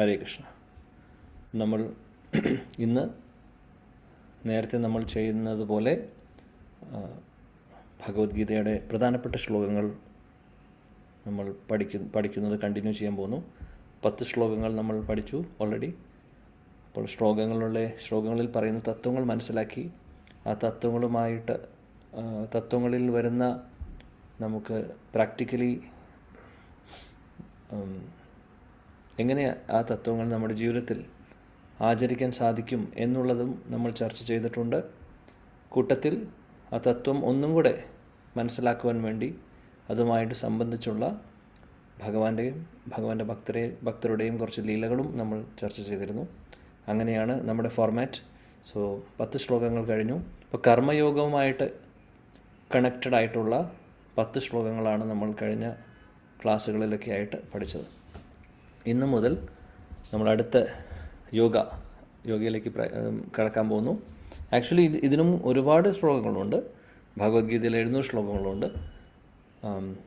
ഹരേ കൃഷ്ണ. നമ്മൾ ഇന്ന് നേരത്തെ നമ്മൾ ചെയ്യുന്നത് പോലെ ഭഗവത്ഗീതയുടെ പ്രധാനപ്പെട്ട ശ്ലോകങ്ങൾ നമ്മൾ പഠിക്കുന്നത് കണ്ടിന്യൂ ചെയ്യാൻ പോകുന്നു. 10 ശ്ലോകങ്ങൾ നമ്മൾ പഠിച്ചു ഓൾറെഡി. അപ്പോൾ ശ്ലോകങ്ങളിൽ പറയുന്ന തത്വങ്ങൾ മനസ്സിലാക്കി ആ തത്വങ്ങളിൽ വരുന്ന നമുക്ക് പ്രാക്ടിക്കലി എങ്ങനെ ആ തത്വങ്ങൾ നമ്മുടെ ജീവിതത്തിൽ ആചരിക്കാൻ സാധിക്കും എന്നുള്ളതും നമ്മൾ ചർച്ച ചെയ്തിട്ടുണ്ട്. കൂട്ടത്തിൽ ആ തത്വം ഒന്നും കൂടെ മനസ്സിലാക്കുവാൻ വേണ്ടി അതുമായിട്ട് സംബന്ധിച്ചുള്ള ഭഗവാന്റെ ഭക്തരുടെയും കുറച്ച് ലീലകളും നമ്മൾ ചർച്ച ചെയ്തിരുന്നു. അങ്ങനെയാണ് നമ്മുടെ ഫോർമാറ്റ്. സോ 10 ശ്ലോകങ്ങൾ കഴിഞ്ഞു. ഇപ്പോൾ കർമ്മയോഗവുമായിട്ട് കണക്റ്റഡ് ആയിട്ടുള്ള 10 ശ്ലോകങ്ങളാണ് നമ്മൾ കഴിഞ്ഞ ക്ലാസ്സുകളിലൊക്കെ ആയിട്ട് പഠിച്ചത്. ഇന്നു മുതൽ നമ്മൾ അടുത്ത യോഗയിലേക്ക് കടക്കാൻ പോകുന്നു. ആക്ച്വലി ഇതിനും ഒരുപാട് ശ്ലോകങ്ങളുണ്ട്. ഭഗവത്ഗീതയിൽ 700 ശ്ലോകങ്ങളുണ്ട്.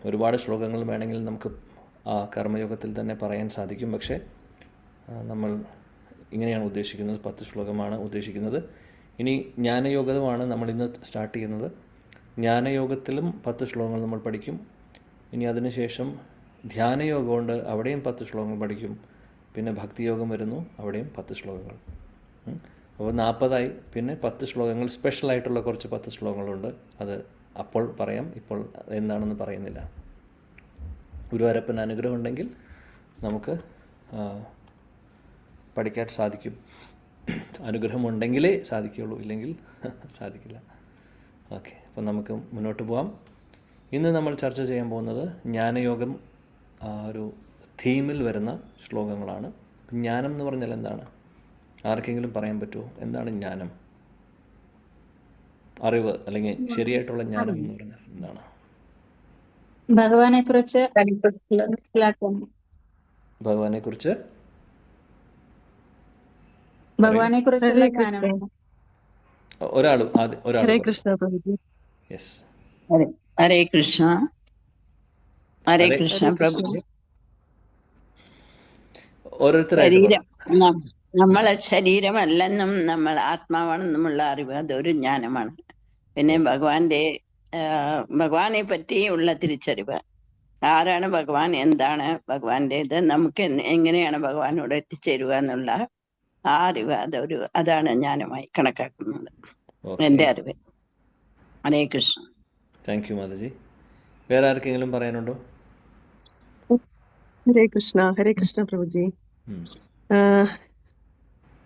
ഒരുപാട് ശ്ലോകങ്ങൾ വേണമെങ്കിൽ നമുക്ക് ആ കർമ്മയോഗത്തിൽ തന്നെ പറയാൻ സാധിക്കും. പക്ഷേ നമ്മൾ ഇങ്ങനെയാണ് ഉദ്ദേശിക്കുന്നത്, 10 ശ്ലോകമാണ് ഉദ്ദേശിക്കുന്നത്. ഇനി ജ്ഞാനയോഗമാണ് നമ്മൾ ഇന്ന് സ്റ്റാർട്ട് ചെയ്യുന്നത്. ജ്ഞാനയോഗത്തിലും 10 ശ്ലോകങ്ങൾ നമ്മൾ പഠിക്കും. ഇനി അതിനുശേഷം ധ്യാനയോഗമുണ്ട്, അവിടെയും 10 ശ്ലോകങ്ങൾ പഠിക്കും. പിന്നെ ഭക്തിയോഗം വരുന്നു, അവിടെയും 10 ശ്ലോകങ്ങൾ. അപ്പോൾ 40 പിന്നെ 10 ശ്ലോകങ്ങൾ സ്പെഷ്യലായിട്ടുള്ള കുറച്ച് 10 ശ്ലോകങ്ങളുണ്ട്. അത് അപ്പോൾ പറയാം, ഇപ്പോൾ എന്താണെന്ന് പറയുന്നില്ല. ഗുരുവായൂരപ്പൻ അനുഗ്രഹം ഉണ്ടെങ്കിൽ നമുക്ക് പഠിക്കാൻ സാധിക്കും. അനുഗ്രഹമുണ്ടെങ്കിലേ സാധിക്കുകയുള്ളൂ, ഇല്ലെങ്കിൽ സാധിക്കില്ല. ഓക്കെ, അപ്പോൾ നമുക്ക് മുന്നോട്ട് പോകാം. ഇന്ന് നമ്മൾ ചർച്ച ചെയ്യാൻ പോകുന്നത് ജ്ഞാനയോഗം ഒരു തീമിൽ വരുന്ന ശ്ലോകങ്ങളാണ്. ജ്ഞാനം എന്ന് പറഞ്ഞാൽ എന്താണ്? ആർക്കെങ്കിലും പറയാൻ പറ്റുമോ? എന്താണ് ജ്ഞാനം? അറിവ് അല്ലെങ്കിൽ ശരിയായിട്ടുള്ള ജ്ഞാനം എന്ന് പറഞ്ഞാൽ എന്താണ്? ഭഗവാനെക്കുറിച്ച് മനസ്സിലാക്കുന്നു. ഭഗവാനെക്കുറിച്ചുള്ള ജ്ഞാനമാണ്. ഒരാൾ ഹരേ കൃഷ്ണ പ്രഭുജി. യെസ്. ഹരേ കൃഷ്ണ. ഹരേ കൃഷ്ണ പ്രഭുജി. ശരീരം നമ്മളെ ശരീരമല്ലെന്നും നമ്മൾ ആത്മാവാണെന്നുമുള്ള അറിവ് അതൊരു ജ്ഞാനമാണ്. പിന്നെ ഭഗവാനെ പറ്റിയുള്ള തിരിച്ചറിവ്. ആരാണ് ഭഗവാൻ, എന്താണ് ഭഗവാന്റേത്, നമുക്ക് എങ്ങനെയാണ് ഭഗവാനോട് എത്തിച്ചേരുക എന്നുള്ള ആ അറിവ് അതാണ് ജ്ഞാനമായി കണക്കാക്കുന്നത്. എൻ്റെ അറിവ്. ഹരേ കൃഷ്ണ. Thank you mataji. വേറെ ആർക്കെങ്കിലും പറയാനുണ്ടോ? ഹരേ കൃഷ്ണ പ്രഭുജി.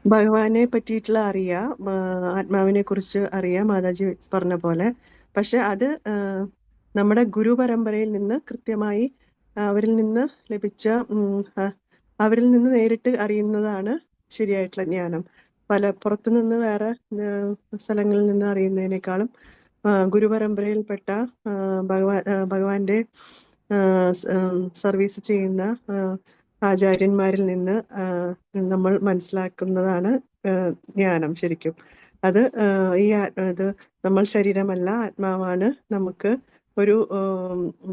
ഭഗവാനെ പറ്റിയിട്ടുള്ള അറിയാം, ആത്മാവിനെ കുറിച്ച് അറിയാം, മാതാജി പറഞ്ഞ പോലെ. പക്ഷെ അത് നമ്മുടെ ഗുരു പരമ്പരയിൽ നിന്ന് കൃത്യമായി അവരിൽ നിന്ന് നേരിട്ട് അറിയുന്നതാണ് ശരിയായിട്ടുള്ള ജ്ഞാനം. പുറത്തുനിന്ന് വേറെ സ്ഥലങ്ങളിൽ നിന്ന് അറിയുന്നതിനേക്കാളും ഗുരുപരമ്പരയിൽപ്പെട്ട ഭഗവാന്റെ സർവീസ് ചെയ്യുന്ന ആചാര്യന്മാരിൽ നിന്ന് നമ്മൾ മനസ്സിലാക്കുന്നതാണ് ജ്ഞാനം ശരിക്കും. അത് നമ്മൾ ശരീരമല്ല, ആത്മാവാണ്. നമുക്ക് ഒരു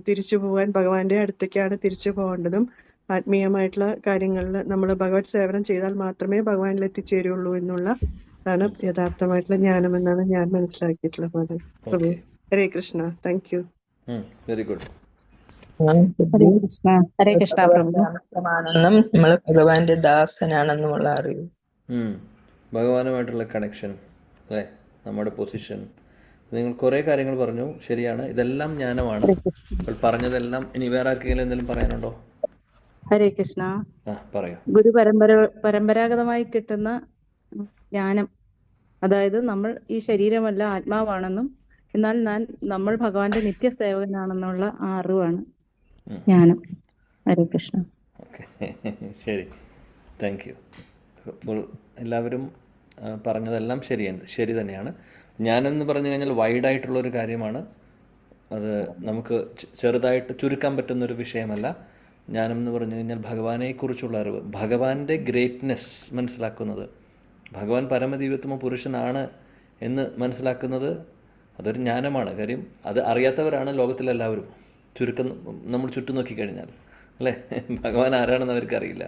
തിരിച്ചു പോകാൻ ഭഗവാന്റെ അടുത്തേക്കാണ് തിരിച്ചു പോകേണ്ടതും. ആത്മീയമായിട്ടുള്ള കാര്യങ്ങളിൽ നമ്മൾ ഭഗവത് സേവനം ചെയ്താൽ മാത്രമേ ഭഗവാനിൽ എത്തിച്ചേരുള്ളൂ എന്നുള്ളതാണ് യഥാർത്ഥമായിട്ടുള്ള ജ്ഞാനം എന്നാണ് ഞാൻ മനസ്സിലാക്കിയിട്ടുള്ളത്. Hare Krishna. Thank you. Very good. Hare Krishna പ്രമാണെന്നും നമ്മൾ ഭഗവാന്റെ ദാസനാണെന്നുമുള്ള അറിവ്, ഭഗവാനുമായിട്ടുള്ള കണക്ഷൻ, അല്ലേ, നമ്മുടെ പൊസിഷൻ. നിങ്ങൾ കുറേ കാര്യങ്ങൾ പറഞ്ഞു, ശരിയാണ്. ഇതെല്ലാം ജ്ഞാനമാണ്. അപ്പോൾ പറഞ്ഞതെല്ലാം. ഇനി വേറെ ആർക്കെങ്കിലും എന്തെങ്കിലും പറയാനുണ്ടോ? ഹരേ കൃഷ്ണ. പറയൂ. പരമ്പരാഗതമായി കിട്ടുന്ന ജ്ഞാനം, അതായത് നമ്മൾ ഈ ശരീരമല്ല, ആത്മാവാണെന്നും എന്നാൽ നമ്മൾ ഭഗവാന്റെ നിത്യസേവകനാണെന്നുള്ള ആ അറിവാണ് ജ്ഞാനം. ഹരേ കൃഷ്ണ. ഓക്കെ, ശരി, താങ്ക് യു. അപ്പോൾ എല്ലാവരും പറഞ്ഞതെല്ലാം ശരി തന്നെയാണ്. ജ്ഞാനമെന്ന് പറഞ്ഞു കഴിഞ്ഞാൽ വൈഡായിട്ടുള്ളൊരു കാര്യമാണ്. അത് നമുക്ക് ചെറുതായിട്ട് ചുരുക്കാൻ പറ്റുന്നൊരു വിഷയമല്ല. ജ്ഞാനം എന്ന് പറഞ്ഞു കഴിഞ്ഞാൽ ഭഗവാനെക്കുറിച്ചുള്ള അറിവ്, ഭഗവാന്റെ ഗ്രേറ്റ്നെസ് മനസ്സിലാക്കുന്നത്, ഭഗവാൻ പരമദിവ്യത്വമ പുരുഷനാണ് എന്ന് മനസ്സിലാക്കുന്നത്, അതൊരു ജ്ഞാനമാണ്. കാര്യം അത് അറിയാത്തവരാണ് ലോകത്തിലെല്ലാവരും. നമ്മൾ ചുറ്റും നോക്കിക്കഴിഞ്ഞാൽ, അല്ലേ, ഭഗവാൻ ആരാണെന്ന് അവർക്കറിയില്ല.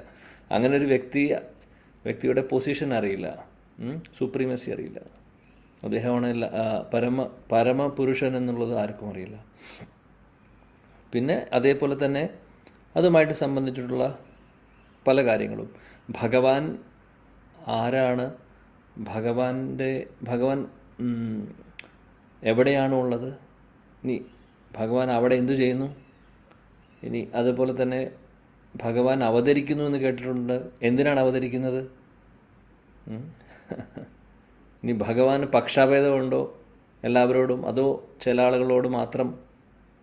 അങ്ങനെ ഒരു വ്യക്തിയുടെ പൊസിഷൻ അറിയില്ല, സുപ്രീമസി അറിയില്ല. അദ്ദേഹമാണ് പരമപുരുഷൻ എന്നുള്ളത് ആർക്കും അറിയില്ല. പിന്നെ അതേപോലെ തന്നെ അതുമായിട്ട് സംബന്ധിച്ചിട്ടുള്ള പല കാര്യങ്ങളും, ഭഗവാൻ ആരാണ്, ഭഗവാൻ എവിടെയാണ് ഉള്ളത്, ഇനി ഭഗവാൻ അവിടെ എന്തു ചെയ്യുന്നു, ഇനി അതുപോലെ തന്നെ ഭഗവാൻ അവതരിക്കുന്നു എന്ന് കേട്ടിട്ടുണ്ട്. എന്തിനാണ് അവതരിക്കുന്നത്? ഇനി ഭഗവാന് പക്ഷാഭേദമുണ്ടോ എല്ലാവരോടും, അതോ ചില ആളുകളോട് മാത്രം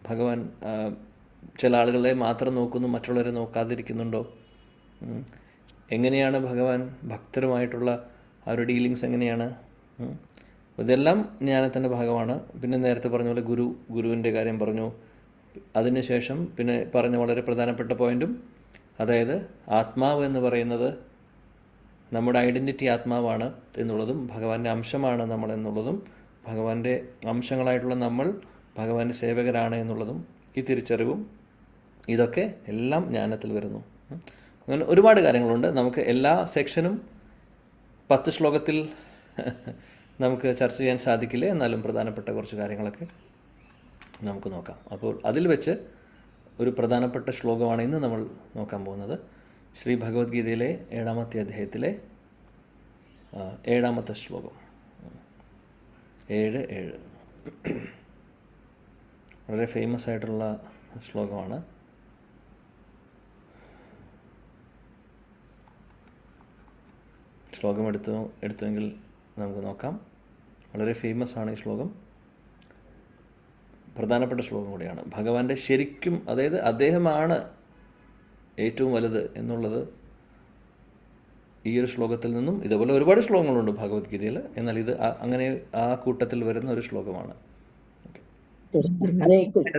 ഭഗവാൻ ചില ആളുകളെ മാത്രം നോക്കുന്നു, മറ്റുള്ളവരെ നോക്കാതിരിക്കുന്നുണ്ടോ? എങ്ങനെയാണ് ഭഗവാൻ ഭക്തരുമായിട്ടുള്ള ആ ഒരു ഡീലിങ്സ് എങ്ങനെയാണ്? ഇതെല്ലാം ജ്ഞാനത്തിൻ്റെ ഭാഗമാണ്. പിന്നെ നേരത്തെ പറഞ്ഞ പോലെ ഗുരുവിൻ്റെ കാര്യം പറഞ്ഞു. അതിനുശേഷം പിന്നെ പറഞ്ഞ വളരെ പ്രധാനപ്പെട്ട പോയിന്റും, അതായത് ആത്മാവ് എന്ന് പറയുന്നത് നമ്മുടെ ഐഡൻറ്റിറ്റി ആത്മാവാണ് എന്നുള്ളതും, ഭഗവാന്റെ അംശമാണ് നമ്മൾ എന്നുള്ളതും, ഭഗവാന്റെ അംശങ്ങളായിട്ടുള്ള നമ്മൾ ഭഗവാന്റെ സേവകരാണ് എന്നുള്ളതും, ഈ തിരിച്ചറിവും, ഇതൊക്കെ എല്ലാം ജ്ഞാനത്തിൽ വരുന്നു. അങ്ങനെ ഒരുപാട് കാര്യങ്ങളുണ്ട്. നമുക്ക് എല്ലാ സെക്ഷനും 10 ശ്ലോകത്തിൽ നമുക്ക് ചർച്ച ചെയ്യാൻ സാധിക്കില്ല. എന്നാലും പ്രധാനപ്പെട്ട കുറച്ച് കാര്യങ്ങളൊക്കെ നമുക്ക് നോക്കാം. അപ്പോൾ അതിൽ വെച്ച് ഒരു പ്രധാനപ്പെട്ട ശ്ലോകമാണ് ഇന്ന് നമ്മൾ നോക്കാൻ പോകുന്നത്. ശ്രീ ഭഗവത്ഗീതയിലെ 7-ാമത്തെ അധ്യായത്തിലെ 7-ാമത്തെ ശ്ലോകം, 7:7. വളരെ ഫേമസ് ആയിട്ടുള്ള ശ്ലോകമാണ്. ശ്ലോകം എടുത്തുവെങ്കിൽ നമുക്ക് നോക്കാം. വളരെ ഫേമസ് ആണ് ഈ ശ്ലോകം, പ്രധാനപ്പെട്ട ശ്ലോകം കൂടിയാണ്. ഭഗവാന്റെ ശരിക്കും, അതായത് അദ്ദേഹമാണ് ഏറ്റവും വലുത് എന്നുള്ളത് ഈ ഒരു ശ്ലോകത്തിൽ നിന്നും, ഇതേപോലെ ഒരുപാട് ശ്ലോകങ്ങളുണ്ട് ഭഗവത്ഗീതയിൽ, എന്നാൽ ഇത് അങ്ങനെ ആ കൂട്ടത്തിൽ വരുന്ന ഒരു ശ്ലോകമാണ്. ഹരേ കൃഷ്ണ.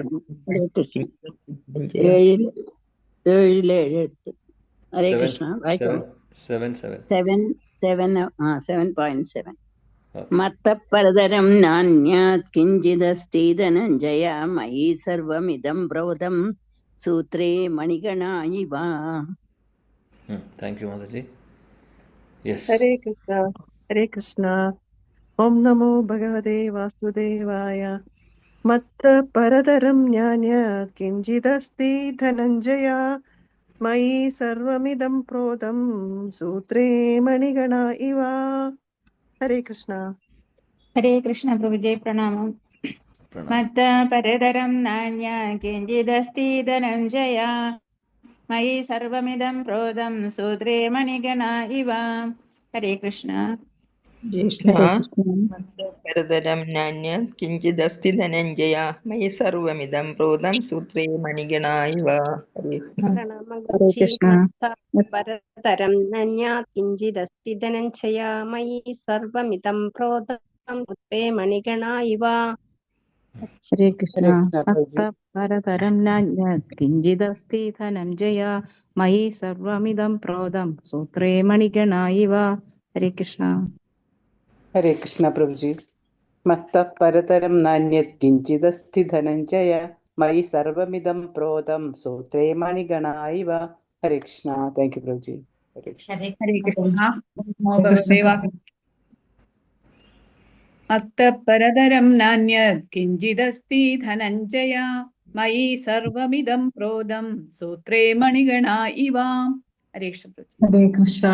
7:7. ഹരേ കൃഷ്ണ. 7.7. മത്തപരതരം നാന്യാത് കിഞ്ചിദസ്തി ധനഞ്ജയ മയി സർവമിദം പ്രോതം സൂത്രേ മണിഗണാ ഇവ. Thank you Mataji. യെസ്. ഹരേ കൃഷ്ണ. ഹരേ കൃഷ്ണ. ഓം നമോ ഭഗവതേ വാസുദേവായ. മത്ത പരതരം ജ്ഞാന്യാത് കിഞ്ചിദസ്തി ധനഞ്ജയ മയി സർവമിദം പ്രോതം സൂത്രേ മണിഗണ ഇവ. ഹരേ കൃഷ്ണ. ഹരേ കൃഷ്ണ പ്രഭുജേ പ്രണാമം. മത്ത പരതരം നാന്യ കിഞ്ചിദസ്തി ധനഞ്ജയ മയി സർവമിദം പ്രോതം സൂത്രേ മണിഗണ ഇവ. ഹരേ കൃഷ്ണ. പരതരം നാന്യത് കിഞ്ചിദസ്തി ധനഞ്ജയ മയി സർവമിദം പ്രോതം സൂത്രേ മണിഗണാ ഇവ. ഹരേ കൃഷ്ണ. പരതരം നാന്യാത് കിഞ്ചിദസ്തി ധനഞ്ജയ മയി സർവമിദം പ്രോതം സൂത്രേ മണിഗണാ ഇവ. ഹരേ കൃഷ്ണ. മത്ത പരതരം നാന്യ കിഞ്ചിദസ്തി ധനഞ്ജയ മയി സർവമിദം പ്രോതം സൂത്രേ മണിഗണ ഇവ. ഹരേ കൃഷ്ണ. ഹരേ കൃഷ്ണ പ്രഭുജി. മത്ത പരതരം നാന്യത് കിഞ്ചിദസ്തി ധനഞ്ജയ മയി സർവമിദം പ്രോതം സൂത്രേ മണിഗണ ഇവ. ഹരേ കൃഷ്ണ. Thank you prabhuji. ഹരേ കൃഷ്ണ. ഹരേ കൃഷ്ണ. മത്ത പരതരം നാന്യത് കിഞ്ചിദസ്തി ധനഞ്ജയ മയി സർവമിദം പ്രോതം സൂത്രേ മണിഗണ ഇവ. ഹരേ കൃഷ്ണ. ഹരേ കൃഷ്ണ.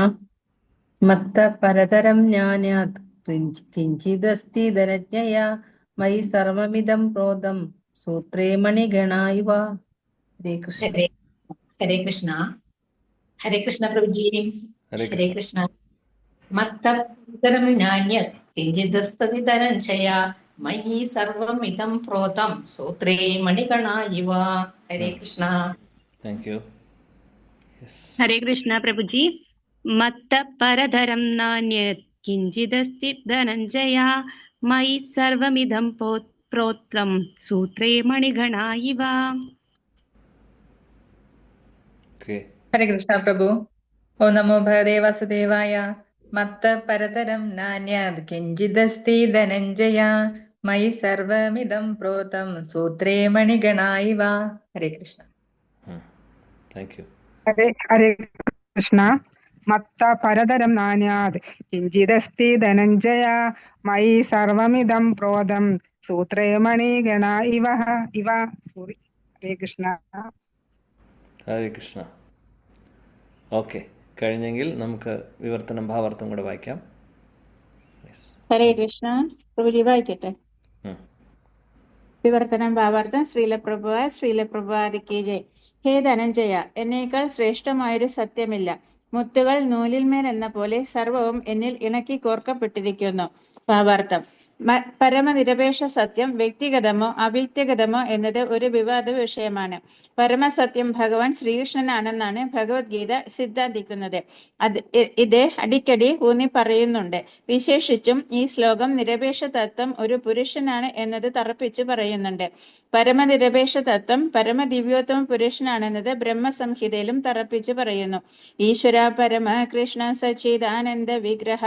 മത്ത പരതരം ജ്ഞാനാത് കിഞ്ചിദസ്തി ധനഞ്ജയ മയി സർവമിദം പ്രോതം സൂത്രേ മണിഗണ ഇവ. ഹരേ കൃഷ്ണ. ഹരേ കൃഷ്ണ. ഹരേ കൃഷ്ണ പ്രഭുജി. ഹരേ കൃഷ്ണ. മത്ത പരതരം ജ്ഞാന്യത് കിഞ്ചിദസ്തി ധനഞ്ജയ മയി സർവമിദം പ്രോതം സൂത്രേ മണിഗണ ഇവ. ഹരേ കൃഷ്ണ. Thank you. ഹരേ കൃഷ്ണ പ്രഭുജി. മത്ത പരതരം നാന്യത് കിഞ്ചിദസ്തി ധനഞ്ജയ മയി സർവമിദം പ്രോതം സൂത്രേ മണിഗണാ ഇവ. ഹരേ കൃഷ്ണ പ്രഭു. ഓം നമോ ഭഗവതേ വാസുദേവായ. മത്ത പരതരം നാന്യാത് കിഞ്ചിദസ്തി ധനഞ്ജയ മയി സർവമിദം പ്രോതം സൂത്രേ മണിഗണാ ഇവ. ഹരേ കൃഷ്ണ. Thank you. ഹരേ കൃഷ്ണ. മത്ത പരതരം നാന്യാത് കിഞ്ചിദസ്തി ധനഞ്ജയ മയി സർവമിദം പ്രോതം സൂത്രേ മണിഗണ ഇവ സോറി. ഹരേ കൃഷ്ണ. ഹരേ കൃഷ്ണ. ഓക്കെ, കഴിഞ്ഞെങ്കിൽ നമുക്ക് വിവർത്തനം ഭാവാർത്ഥം കൂടെ വായിക്കാം. ഹരേ കൃഷ്ണ. പ്രഭുജി വായിക്കട്ടെ. വിവർത്തനം ഭാവാർത്ഥം. ശ്രീലപ്രഭുവാദിക്ക് ജയ്. ഹേ ധനഞ്ജയ, എന്നേക്കാൾ ശ്രേഷ്ഠമായൊരു സത്യമില്ല. മുത്തുകൾ നൂലിന്മേൽ എന്ന പോലെ സർവവും എന്നിൽ ഇണക്കി കോർക്കപ്പെട്ടിരിക്കുന്നു. ഭാവാർത്ഥം. പരമനിരപേക്ഷ സത്യം വ്യക്തിഗതമോ അവ്യക്തിഗതമോ എന്നത് ഒരു വിവാദ വിഷയമാണ്. പരമസത്യം ഭഗവാൻ ശ്രീകൃഷ്ണനാണെന്നാണ് ഭഗവത്ഗീത സിദ്ധാന്തിക്കുന്നത്. ഇത് അടിക്കടി ഊന്നി പറയുന്നുണ്ട്. വിശേഷിച്ചും ഈ ശ്ലോകം നിരപേക്ഷ തത്വം ഒരു പുരുഷനാണ് എന്നത് തറപ്പിച്ചു പറയുന്നുണ്ട്. പരമനിരപേക്ഷ തത്വം പരമദിവ്യോത്തമ പുരുഷനാണെന്നത് ബ്രഹ്മസംഹിതയിലും തറപ്പിച്ചു പറയുന്നു. ഈശ്വര പരമ കൃഷ്ണ സച്ചിദാനന്ദ വിഗ്രഹ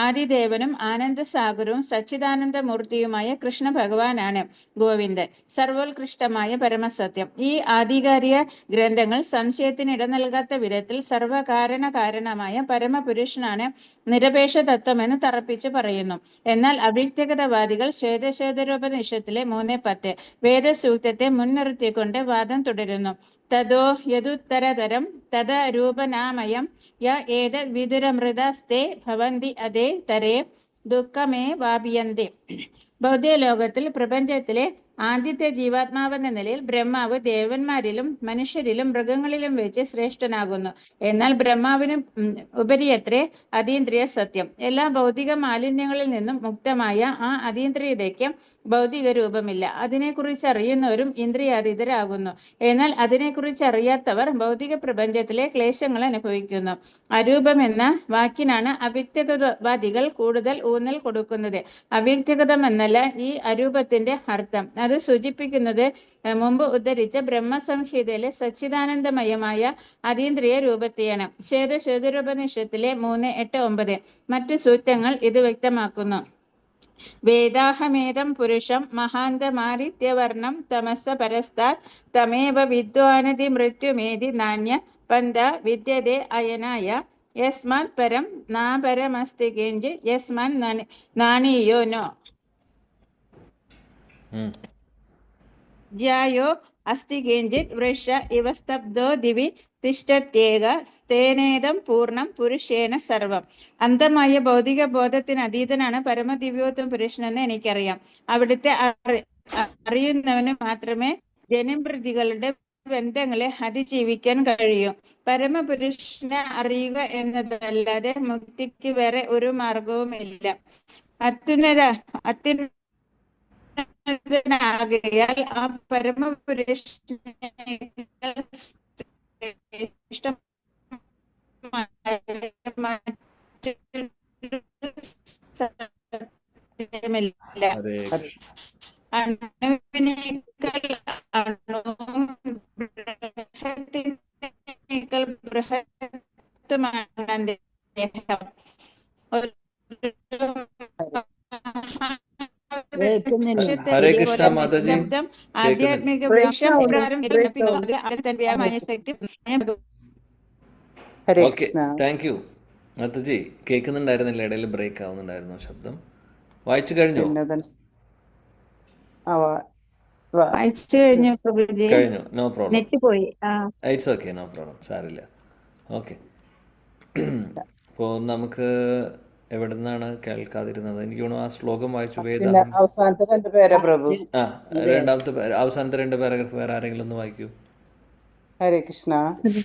ആദിദേവനും ആനന്ദസാഗരവും സച്ചിദാനന്ദമൂർത്തിയുമായ കൃഷ്ണ ഭഗവാനാണ് ഗോവിന്ദൻ, സർവോത്കൃഷ്ടമായ പരമസത്യം. ഈ ആധികാരിക ഗ്രന്ഥങ്ങൾ സംശയത്തിന് ഇട നൽകാത്ത വിധത്തിൽ സർവകാരണകാരണമായ പരമപുരുഷനാണ് നിരപേക്ഷ തത്വമെന്ന് തറപ്പിച്ച് പറയുന്നു. എന്നാൽ അവ്യക്തിഗതവാദികൾ ശ്വേതശേതരോപനിഷത്തിലെ 3:10 വേദസൂക്തത്തെ മുൻനിർത്തിക്കൊണ്ട് വാദം തുടരുന്നു. തതോ യദുത്തരതരം തദരൂപനാമയം യ ഏതദ് വിദുരമൃതസ്തേ ഭവന്തി അതേ തരേ ദുഃഖമേ വാപിയന്തി. ഭൗതിക ലോകത്തിൽ പ്രപഞ്ചത്തിലെ ആദ്യത്തെ ജീവാത്മാവെന്ന നിലയിൽ ബ്രഹ്മാവ് ദേവന്മാരിലും മനുഷ്യരിലും മൃഗങ്ങളിലും വെച്ച് ശ്രേഷ്ഠനാകുന്നു. എന്നാൽ ബ്രഹ്മാവിന് ഉപരിയത്രേ അതീന്ദ്രിയ സത്യം. എല്ലാ ഭൗതിക മാലിന്യങ്ങളിൽ നിന്നും മുക്തമായ ആ അതീന്ദ്രിയതയ്ക്ക് ഭൗതിക രൂപമില്ല. അതിനെക്കുറിച്ച് അറിയുന്നവരും ഇന്ദ്രിയാതീതരാകുന്നു. എന്നാൽ അതിനെക്കുറിച്ച് അറിയാത്തവർ ഭൗതിക പ്രപഞ്ചത്തിലെ ക്ലേശങ്ങൾ അനുഭവിക്കുന്നു. അരൂപം എന്ന വാക്കിനാണ് അവ്യക്തിഗതവാദികൾ കൂടുതൽ ഊന്നൽ കൊടുക്കുന്നത്. അവ്യക്തിഗതം എന്നല്ല ഈ അരൂപത്തിന്റെ അർത്ഥം. അത് സൂചിപ്പിക്കുന്നത് മുമ്പ് ഉദ്ധരിച്ച ബ്രഹ്മസംഹിതയിലെ സച്ചിദാനന്ദമയമായ അതീന്ദ്രിയ രൂപത്തെയാണ്. ശ്വേതശേതരോപനിഷത്തിലെ 3:8-9 മറ്റു സൂക്തങ്ങൾ ഇത് വ്യക്തമാക്കുന്നു. വേദാഹമേദം പുരുഷം മഹാന്തമാദിത്യവർണം തമസ പരസ്താത് തമേവ വിദ്വാനതി മൃത്യുമേതി നാന്യ പന്ഥ വിദ്യതേ അയനായ യസ്മാത് പരം നാപരമസ്തി കിഞ്ചിത് യസ്മാൻ നാണീയോ നോ ജ്യായോ അസ്തി കിഞ്ചിത് വൃഷ ഇവ സ്തബ്ധോ ദിവി തിഷ്ഠത്യേക സ്തേനേദം പൂർണ്ണം പുരുഷേണ സർവം. അന്തമായ ഭൗതിക ബോധത്തിന് അതീതനാണ് പരമദിവ്യോത്തമ പുരുഷനെന്ന് എനിക്കറിയാം. അവിടുത്തെ അറിയുന്നവന് മാത്രമേ ജനപ്രതികളുടെ ബന്ധങ്ങളെ അതിജീവിക്കാൻ കഴിയൂ. പരമപുരുഷനെ അറിയുക എന്നതല്ലാതെ മുക്തിക്ക് വേറെ ഒരു മാർഗവുമില്ല. അത്യുന്നതനാകയാൽ ആ പരമപുരുഷനെ അണുവിനേക്കാൾ ബൃഹത്തുമാണ് അദ്ദേഹം. ഹരേ കൃഷ്ണ മാതാജി. ശബ്ദം ആധ്യാത്മിക ഓക്കെ, താങ്ക് യു മാതാജി. കേൾക്കുന്നുണ്ടായിരുന്നില്ല, ഇടയിൽ ബ്രേക്ക് ആവുന്നുണ്ടായിരുന്നു ശബ്ദം. വായിച്ചു കഴിഞ്ഞോ? കഴിഞ്ഞു. No problem. It's okay, no problem, സാരില്ല. ഓക്കെ, അപ്പോൾ നമുക്ക് എവിടെ നിന്നാണ് കേൾക്കാതിരുന്നത്? എനിക്ക് തോന്നുന്നു ആ ശ്ലോകം വായിച്ചു. അവസാനത്തെ 2 പേരാ പ്രഭു. രണ്ടാമത്തെ അവസാനത്തെ 2 പാരഗ്രാഫ് വേറെ ആരെങ്കിലും ഒന്ന് വായിക്കൂ. ഹരേ കൃഷ്ണ.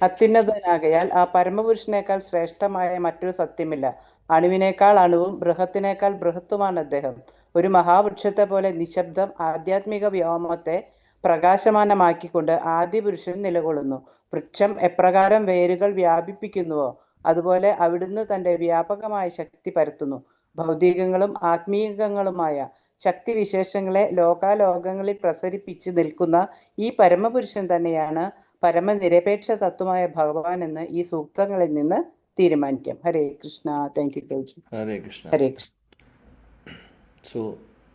അത്യുന്നതനാകയാൽ ആ പരമപുരുഷനേക്കാൾ ശ്രേഷ്ഠമായ മറ്റൊരു സത്യമില്ല. അണുവിനേക്കാൾ അണുവും ബൃഹത്തിനേക്കാൾ ബൃഹത്തുമാണ് അദ്ദേഹം. ഒരു മഹാവൃക്ഷത്തെ പോലെ നിശബ്ദം ആധ്യാത്മിക വ്യോമത്തെ പ്രകാശമാനമാക്കിക്കൊണ്ട് ആദിപുരുഷൻ നിലകൊള്ളുന്നു. വൃക്ഷം എപ്രകാരം വേരുകൾ വ്യാപിപ്പിക്കുന്നുവോ അതുപോലെ അവിടുന്ന് തന്റെ വ്യാപകമായ ശക്തി പരത്തുന്നു. ഭൗതികങ്ങളും ആത്മീയങ്ങളുമായ ശക്തി വിശേഷങ്ങളെ ലോകാലോകങ്ങളിൽ പ്രസരിപ്പിച്ച് നിൽക്കുന്ന ഈ പരമപുരുഷൻ തന്നെയാണ് പരമനിരപേക്ഷ തത്വമായ ഭഗവാൻ എന്ന് ഈ സൂക്തങ്ങളിൽ നിന്ന് തീരുമാനിക്കാം. Hare Krishna. Thank you prabhuji. Hare Krishna. Hare Krishna. So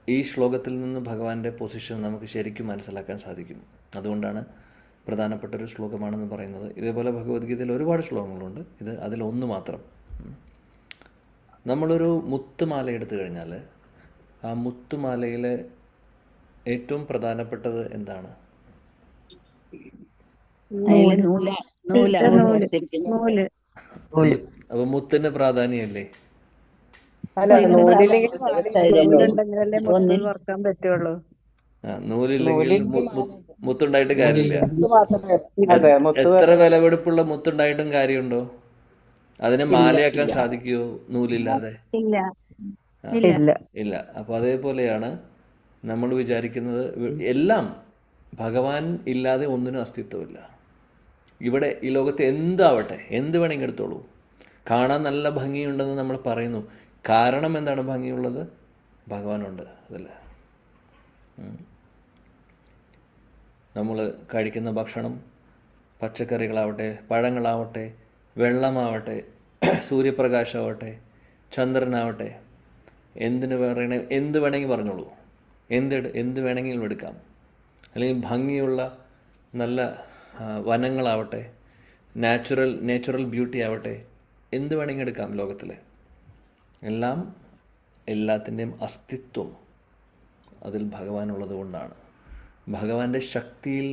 ഈ ശ്ലോകത്തിൽ നിന്ന് ഭഗവാന്റെ പൊസിഷൻ നമുക്ക് ശരിക്കും മനസ്സിലാക്കാൻ സാധിക്കും. അതുകൊണ്ടാണ് പ്രധാനപ്പെട്ടൊരു ശ്ലോകമാണെന്ന് പറയുന്നത്. ഇതേപോലെ ഭഗവത്ഗീതയിൽ ഒരുപാട് ശ്ലോകങ്ങളുണ്ട്. ഇത് അതിലൊന്ന് മാത്രം. നമ്മളൊരു മുത്തുമാല എടുത്തു കഴിഞ്ഞാൽ ആ മുത്തുമാലയിലെ ഏറ്റവും പ്രധാനപ്പെട്ടത് എന്താണ്? അതില് നൂലാണ് കൊടുത്തിരിക്കുന്നത്. അപ്പോൾ മുത്തിന് പ്രാധാന്യമല്ലേ? അല്ല, നൂലില്ലെങ്കിൽ നൂലുണ്ടെങ്കിലല്ലേ മുത്ത് കോർക്കാൻ പറ്റുള്ളൂ. നൂലില്ലെങ്കിൽ മുത്തുണ്ടായിട്ട് കാര്യമില്ല. അതെ, മുത്ത് എത്ര വിലപിടിപ്പുള്ള മുത്തുണ്ടായിട്ടും കാര്യമുണ്ടോ? അതിനെ മാലയാക്കാൻ സാധിക്കുമോ നൂലില്ലാതെ? ഇല്ല. അപ്പോൾ അതേപോലെയാണ് നമ്മൾ വിചാരിക്കുന്നത്. എല്ലാം ഭഗവാൻ ഇല്ലാതെ ഒന്നിനും അസ്തിത്വമില്ല. ഇവിടെ ഈ ലോകത്ത് എന്താവട്ടെ, എന്ത് വേണമെങ്കിൽ എടുത്തോളൂ. കാണാൻ നല്ല ഭംഗിയുണ്ടെന്ന് നമ്മൾ പറയുന്നു. കാരണം എന്താണ് ഭംഗിയുള്ളത്? ഭഗവാനുണ്ട് അതല്ല. നമ്മൾ കഴിക്കുന്ന ഭക്ഷണം, പച്ചക്കറികളാവട്ടെ, പഴങ്ങളാവട്ടെ, വെള്ളമാവട്ടെ, സൂര്യപ്രകാശമാവട്ടെ, ചന്ദ്രനാവട്ടെ, എന്ത് വേണമെങ്കിൽ പറഞ്ഞോളൂ. എന്ത് വേണമെങ്കിലും എടുക്കാം. അല്ലെങ്കിൽ ഭംഗിയുള്ള നല്ല വനങ്ങളാവട്ടെ, നാച്ചുറൽ ബ്യൂട്ടി ആവട്ടെ, എന്ത് വേണമെങ്കിൽ എടുക്കാം ലോകത്തിൽ. എല്ലാത്തിൻ്റെയും അസ്തിത്വം അതിൽ ഭഗവാനുള്ളത് കൊണ്ടാണ്. ഭഗവാന്റെ ശക്തിയിൽ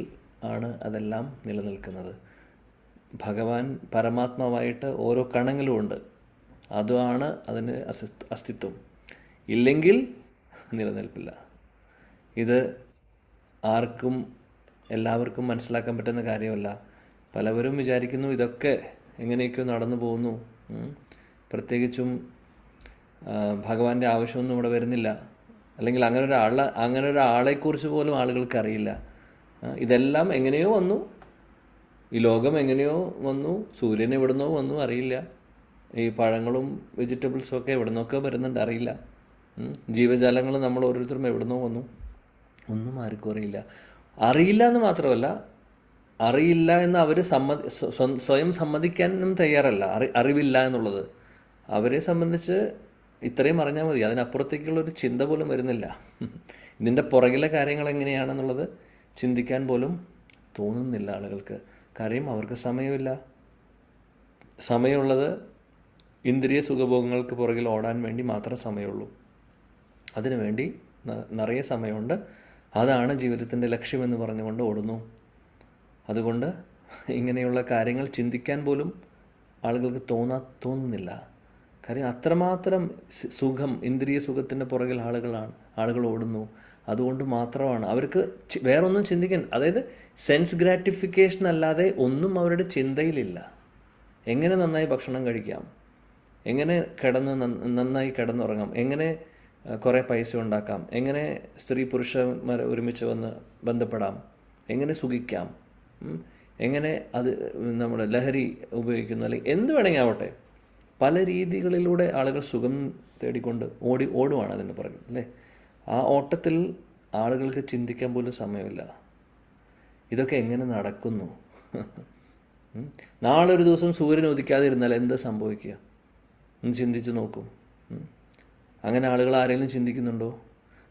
ആണ് അതെല്ലാം നിലനിൽക്കുന്നത്. ഭഗവാൻ പരമാത്മാവായിട്ട് ഓരോ കണങ്ങളും ഉണ്ട്. അതാണ് അതിന് അസ്തിത്വം. ഇല്ലെങ്കിൽ നിലനിൽപ്പില്ല. ഇത് എല്ലാവർക്കും മനസ്സിലാക്കാൻ പറ്റുന്ന കാര്യമല്ല. പലവരും വിചാരിക്കുന്നു ഇതൊക്കെ എങ്ങനെയൊക്കെയോ നടന്നു പോകുന്നു, പ്രത്യേകിച്ചും ഭഗവാന്റെ ആവശ്യമൊന്നും ഇവിടെ വരുന്നില്ല, അല്ലെങ്കിൽ അങ്ങനെ ഒരാളെക്കുറിച്ച് പോലും ആളുകൾക്ക് അറിയില്ല. ഇതെല്ലാം എങ്ങനെയോ വന്നു, ഈ ലോകം എങ്ങനെയോ വന്നു, സൂര്യൻ എവിടുന്നോ വന്നു അറിയില്ല, ഈ പഴങ്ങളും വെജിറ്റബിൾസും ഒക്കെ എവിടുന്നൊക്കെ വരുന്നുണ്ട് അറിയില്ല, ജീവജാലങ്ങൾ നമ്മൾ ഓരോരുത്തരും എവിടുന്നോ വന്നു, ഒന്നും ആർക്കും അറിയില്ല എന്ന് മാത്രമല്ല, അറിയില്ല എന്ന് അവർ സ്വയം സമ്മതിക്കാനും തയ്യാറല്ല. അറിവില്ല എന്നുള്ളത് അവരെ സംബന്ധിച്ച് ഇത്രയും അറിഞ്ഞാൽ മതി, അതിനപ്പുറത്തേക്കുള്ളൊരു ചിന്ത പോലും വരുന്നില്ല. ഇതിൻ്റെ പുറകിലെ കാര്യങ്ങൾ എങ്ങനെയാണെന്നുള്ളത് ചിന്തിക്കാൻ പോലും തോന്നുന്നില്ല ആളുകൾക്ക്. കാര്യം അവർക്ക് സമയമുള്ളത് ഇന്ദ്രിയ സുഖഭോഗങ്ങൾക്ക് പുറകിൽ ഓടാൻ വേണ്ടി മാത്രം സമയമുള്ളൂ. അതിനുവേണ്ടി നിറയെ സമയമുണ്ട്. അതാണ് ജീവിതത്തിൻ്റെ ലക്ഷ്യമെന്ന് പറഞ്ഞുകൊണ്ട് ഓടുന്നു. അതുകൊണ്ട് ഇങ്ങനെയുള്ള കാര്യങ്ങൾ ചിന്തിക്കാൻ പോലും ആളുകൾക്ക് തോന്നുന്നില്ല. കാര്യം അത്രമാത്രം സുഖം, ഇന്ദ്രിയ സുഖത്തിൻ്റെ പുറകിൽ ആളുകൾ ഓടുന്നു. അതുകൊണ്ട് മാത്രമാണ് അവർക്ക് വേറൊന്നും ചിന്തിക്കാൻ, അതായത് സെൻസ് ഗ്രാറ്റിഫിക്കേഷൻ അല്ലാതെ ഒന്നും അവരുടെ ചിന്തയിലില്ല. എങ്ങനെ നന്നായി ഭക്ഷണം കഴിക്കാം, എങ്ങനെ നന്നായി കിടന്നുറങ്ങാം, എങ്ങനെ കുറേ പൈസ ഉണ്ടാക്കാം, എങ്ങനെ സ്ത്രീ പുരുഷന്മാർ ഒരുമിച്ച് വന്ന് ബന്ധപ്പെടാം, എങ്ങനെ സുഖിക്കാം, എങ്ങനെ അത് നമ്മുടെ ലഹരി ഉപയോഗിക്കുന്നു, അല്ലെങ്കിൽ എന്ത് വേണമെങ്കിൽ ആവട്ടെ, പല രീതികളിലൂടെ ആളുകൾ സുഖം തേടിക്കൊണ്ട് ഓടുവാണ് അതിൻ്റെ പുറകിൽ, അല്ലേ? ആ ഓട്ടത്തിൽ ആളുകൾക്ക് ചിന്തിക്കാൻ പോലും സമയമില്ല. ഇതൊക്കെ എങ്ങനെ നടക്കുന്നു? നാളെ ഒരു ദിവസം സൂര്യൻ ഉദിക്കാതിരുന്നാൽ എന്താ സംഭവിക്കുക എന്ന് ചിന്തിച്ച് നോക്കും. അങ്ങനെ ആളുകൾ ആരെങ്കിലും ചിന്തിക്കുന്നുണ്ടോ?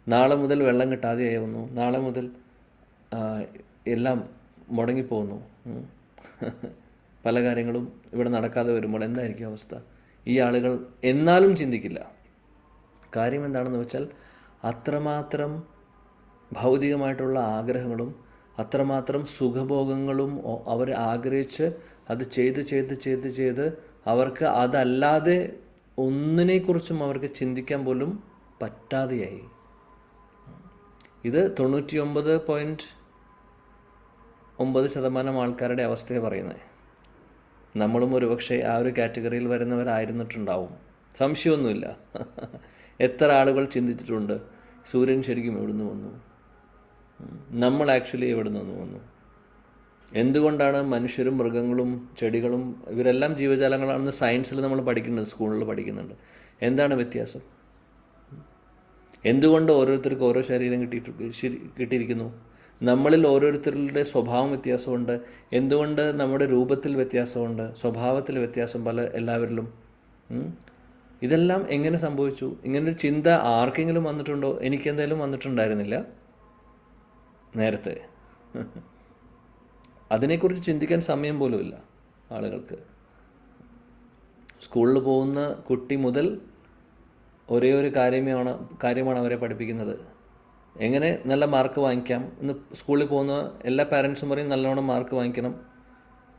നാളെ മുതൽ വെള്ളം കിട്ടാതെയായി വന്നു, നാളെ മുതൽ എല്ലാം മുടങ്ങിപ്പോകുന്നു, പല കാര്യങ്ങളും ഇവിടെ നടക്കാതെ വരുമ്പോൾ എന്തായിരിക്കും അവസ്ഥ? ഈ ആളുകൾ എന്നാലും ചിന്തിക്കില്ല. കാര്യം എന്താണെന്ന് വെച്ചാൽ അത്രമാത്രം ഭൗതികമായിട്ടുള്ള ആഗ്രഹങ്ങളും അത്രമാത്രം സുഖഭോഗങ്ങളും അവർ ആഗ്രഹിച്ച് അത് ചെയ്ത് അവർക്ക് അതല്ലാതെ ഒന്നിനെക്കുറിച്ചും അവർക്ക് ചിന്തിക്കാൻ പോലും പറ്റാതെയായി. ഇത് 99.9% ആൾക്കാരുടെ അവസ്ഥയെ പറയുന്നത്. നമ്മളും ഒരുപക്ഷെ ആ ഒരു കാറ്റഗറിയിൽ വരുന്നവരായിരുന്നിട്ടുണ്ടാവും, സംശയമൊന്നുമില്ല. എത്ര ആളുകൾ ചിന്തിച്ചിട്ടുണ്ട് സൂര്യൻ ശരിക്കും എവിടുന്ന് വന്നു, നമ്മൾ ആക്ച്വലി എവിടെ നിന്ന് വന്നു, എന്തുകൊണ്ടാണ് മനുഷ്യരും മൃഗങ്ങളും ചെടികളും ഇവരെല്ലാം ജീവജാലങ്ങളാണെന്ന് സയൻസിൽ നമ്മൾ പഠിക്കുന്നുണ്ട്, സ്കൂളിൽ പഠിക്കുന്നുണ്ട്. എന്താണ് വ്യത്യാസം? എന്തുകൊണ്ട് ഓരോരുത്തർക്കും ഓരോ ശരീരം കിട്ടിയിരിക്കുന്നു? നമ്മളിൽ ഓരോരുത്തരുടെ സ്വഭാവം വ്യത്യാസമുണ്ട്. എന്തുകൊണ്ട് നമ്മുടെ രൂപത്തിൽ വ്യത്യാസമുണ്ട്, സ്വഭാവത്തിൽ വ്യത്യാസം എല്ലാവരിലും? ഇതെല്ലാം എങ്ങനെ സംഭവിച്ചു? ഇങ്ങനൊരു ചിന്ത ആർക്കെങ്കിലും വന്നിട്ടുണ്ടോ? എനിക്കെന്തായാലും വന്നിട്ടുണ്ടായിരുന്നില്ല നേരത്തെ. അതിനെക്കുറിച്ച് ചിന്തിക്കാൻ സമയം പോലുമില്ല ആളുകൾക്ക്. സ്കൂളിൽ പോകുന്ന കുട്ടി മുതൽ ഒരേ ഒരു കാര്യമാണ് അവരെ പഠിപ്പിക്കുന്നത്. എങ്ങനെ നല്ല മാർക്ക് വാങ്ങിക്കാം. ഇന്ന് സ്കൂളിൽ പോകുന്ന എല്ലാ പാരൻസും പറയും നല്ലോണം മാർക്ക് വാങ്ങിക്കണം,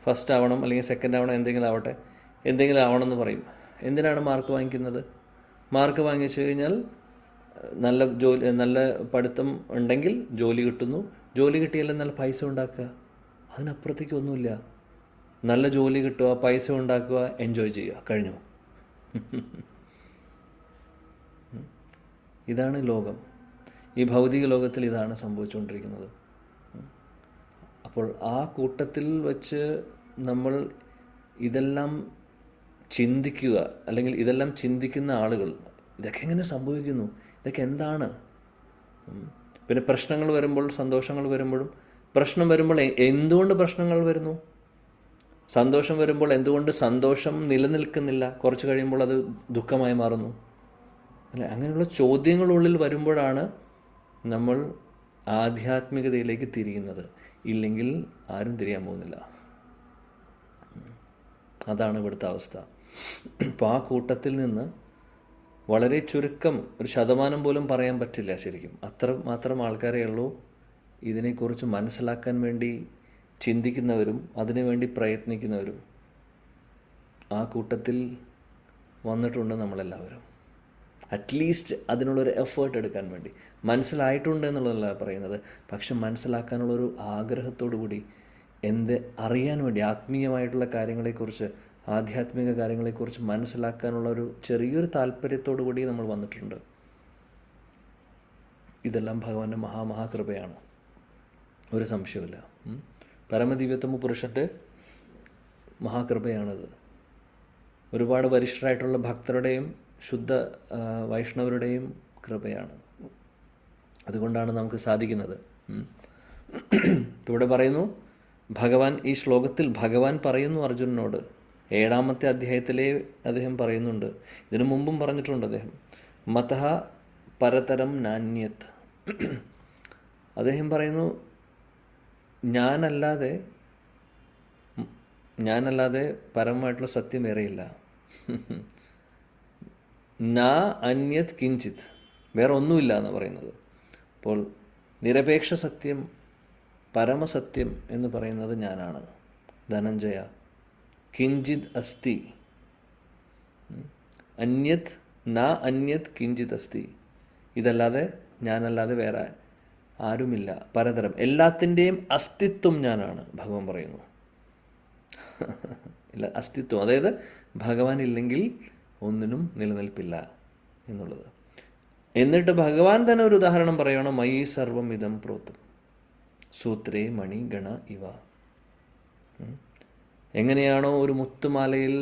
ഫസ്റ്റ് ആവണം അല്ലെങ്കിൽ സെക്കൻഡ് ആവണം, എന്തെങ്കിലും ആവണം എന്ന് പറയും. എന്തിനാണ് മാർക്ക് വാങ്ങിക്കുന്നത്? മാർക്ക് വാങ്ങിച്ചു കഴിഞ്ഞാൽ നല്ല പഠിത്തം ഉണ്ടെങ്കിൽ ജോലി കിട്ടുന്നു, ജോലി കിട്ടിയാലും നല്ല പൈസ ഉണ്ടാക്കുക. അതിനപ്പുറത്തേക്ക് ഒന്നുമില്ല. നല്ല ജോലി കിട്ടുക, പൈസ ഉണ്ടാക്കുക, എൻജോയ് ചെയ്യുക, കഴിഞ്ഞു. ഇതാണ് ലോകം. ഈ ഭൗതിക ലോകത്തിൽ ഇതാണ് സംഭവിച്ചുകൊണ്ടിരിക്കുന്നത്. അപ്പോൾ ആ കൂട്ടത്തിൽ വച്ച് നമ്മൾ ഇതെല്ലാം ചിന്തിക്കുക, അല്ലെങ്കിൽ ഇതെല്ലാം ചിന്തിക്കുന്ന ആളുകൾ ഇതൊക്കെ എങ്ങനെ സംഭവിക്കുന്നു, ഇതൊക്കെ എന്താണ്? പിന്നെ പ്രശ്നങ്ങൾ വരുമ്പോൾ, സന്തോഷങ്ങൾ വരുമ്പോഴും, പ്രശ്നം വരുമ്പോൾ എന്തുകൊണ്ട് പ്രശ്നങ്ങൾ വരുന്നു, സന്തോഷം വരുമ്പോൾ എന്തുകൊണ്ട് സന്തോഷം നിലനിൽക്കുന്നില്ല, കുറച്ച് കഴിയുമ്പോൾ അത് ദുഃഖമായി മാറുന്നു അല്ലെ? അങ്ങനെയുള്ള ചോദ്യങ്ങളുള്ളിൽ വരുമ്പോഴാണ് നമ്മൾ ആധ്യാത്മികതയിലേക്ക് തിരിയുന്നത്. ഇല്ലെങ്കിൽ ആരും തിരിയാൻ പോകുന്നില്ല. അതാണ് ഇവിടുത്തെ അവസ്ഥ. അപ്പോൾ ആ കൂട്ടത്തിൽ നിന്ന് വളരെ ചുരുക്കം, ഒരു ശതമാനം പോലും പറയാൻ പറ്റില്ല ശരിക്കും, മാത്രം ആൾക്കാരേ ഉള്ളൂ ഇതിനെക്കുറിച്ച് മനസ്സിലാക്കാൻ വേണ്ടി ചിന്തിക്കുന്നവരും അതിനുവേണ്ടി പ്രയത്നിക്കുന്നവരും. ആ കൂട്ടത്തിൽ വന്നിട്ടുണ്ട് നമ്മളെല്ലാവരും. അറ്റ്ലീസ്റ്റ് അതിനുള്ളൊരു എഫേർട്ട് എടുക്കാൻ വേണ്ടി. മനസ്സിലായിട്ടുണ്ട് എന്നുള്ളതല്ല പറയുന്നത്, പക്ഷെ മനസ്സിലാക്കാനുള്ളൊരു ആഗ്രഹത്തോടു കൂടി, അറിയാൻ വേണ്ടി, ആത്മീയമായിട്ടുള്ള കാര്യങ്ങളെക്കുറിച്ച്, ആധ്യാത്മിക കാര്യങ്ങളെക്കുറിച്ച് മനസ്സിലാക്കാനുള്ള ഒരു ചെറിയൊരു താല്പര്യത്തോടു കൂടി നമ്മൾ വന്നിട്ടുണ്ട്. ഇതെല്ലാം ഭഗവാന്റെ മഹാകൃപയാണ്, ഒരു സംശയമില്ല. പരമദിവ്യത്വമ പുരുഷൻ്റെ മഹാകൃപയാണിത്. ഒരുപാട് വരിഷ്ഠരായിട്ടുള്ള ഭക്തരുടെയും ശുദ്ധ വൈഷ്ണവരുടെയും കൃപയാണ്. അതുകൊണ്ടാണ് നമുക്ക് സാധിക്കുന്നത്. ഇവിടെ പറയുന്നു, ഈ ശ്ലോകത്തിൽ ഭഗവാൻ പറയുന്നു അർജുനനോട്, 7-ാമത്തെ അധ്യായത്തിലെ അദ്ദേഹം പറയുന്നുണ്ട്, ഇതിനു മുമ്പും പറഞ്ഞിട്ടുണ്ട് അദ്ദേഹം, മതഃ പരതരം നാന്യത്. അദ്ദേഹം പറയുന്നു, ഞാനല്ലാതെ പരമമായിട്ടുള്ള സത്യം വേറെയില്ല. നാ അന്യത് കിഞ്ചിത്, വേറെ ഒന്നുമില്ല എന്ന് പറയുന്നത്. അപ്പോൾ നിരപേക്ഷ സത്യം, പരമസത്യം എന്ന് പറയുന്നത് ഞാനാണ്, ധനഞ്ജയ. കിഞ്ചിത് അസ്തി, അന്യത് നാ അന്യത് കിഞ്ചിത് അസ്തി, ഇതല്ലാതെ ഞാനല്ലാതെ വേറെ ആരുമില്ല. പരതരം, എല്ലാത്തിൻ്റെയും അസ്തിത്വം ഞാനാണ്, ഭഗവാൻ പറയുന്നു. ഇല്ല, അസ്തിത്വം, അതായത് ഭഗവാൻ ഇല്ലെങ്കിൽ ഒന്നിനും നിലനിൽപ്പില്ല എന്നുള്ളത്. എന്നിട്ട് ഭഗവാൻ തന്നെ ഒരു ഉദാഹരണം പറയുകയാണ്, മയി സർവം ഇതം പ്രോതം സൂത്രേ മണി ഗണ ഇവ. എങ്ങനെയാണോ ഒരു മുത്തുമാലയിൽ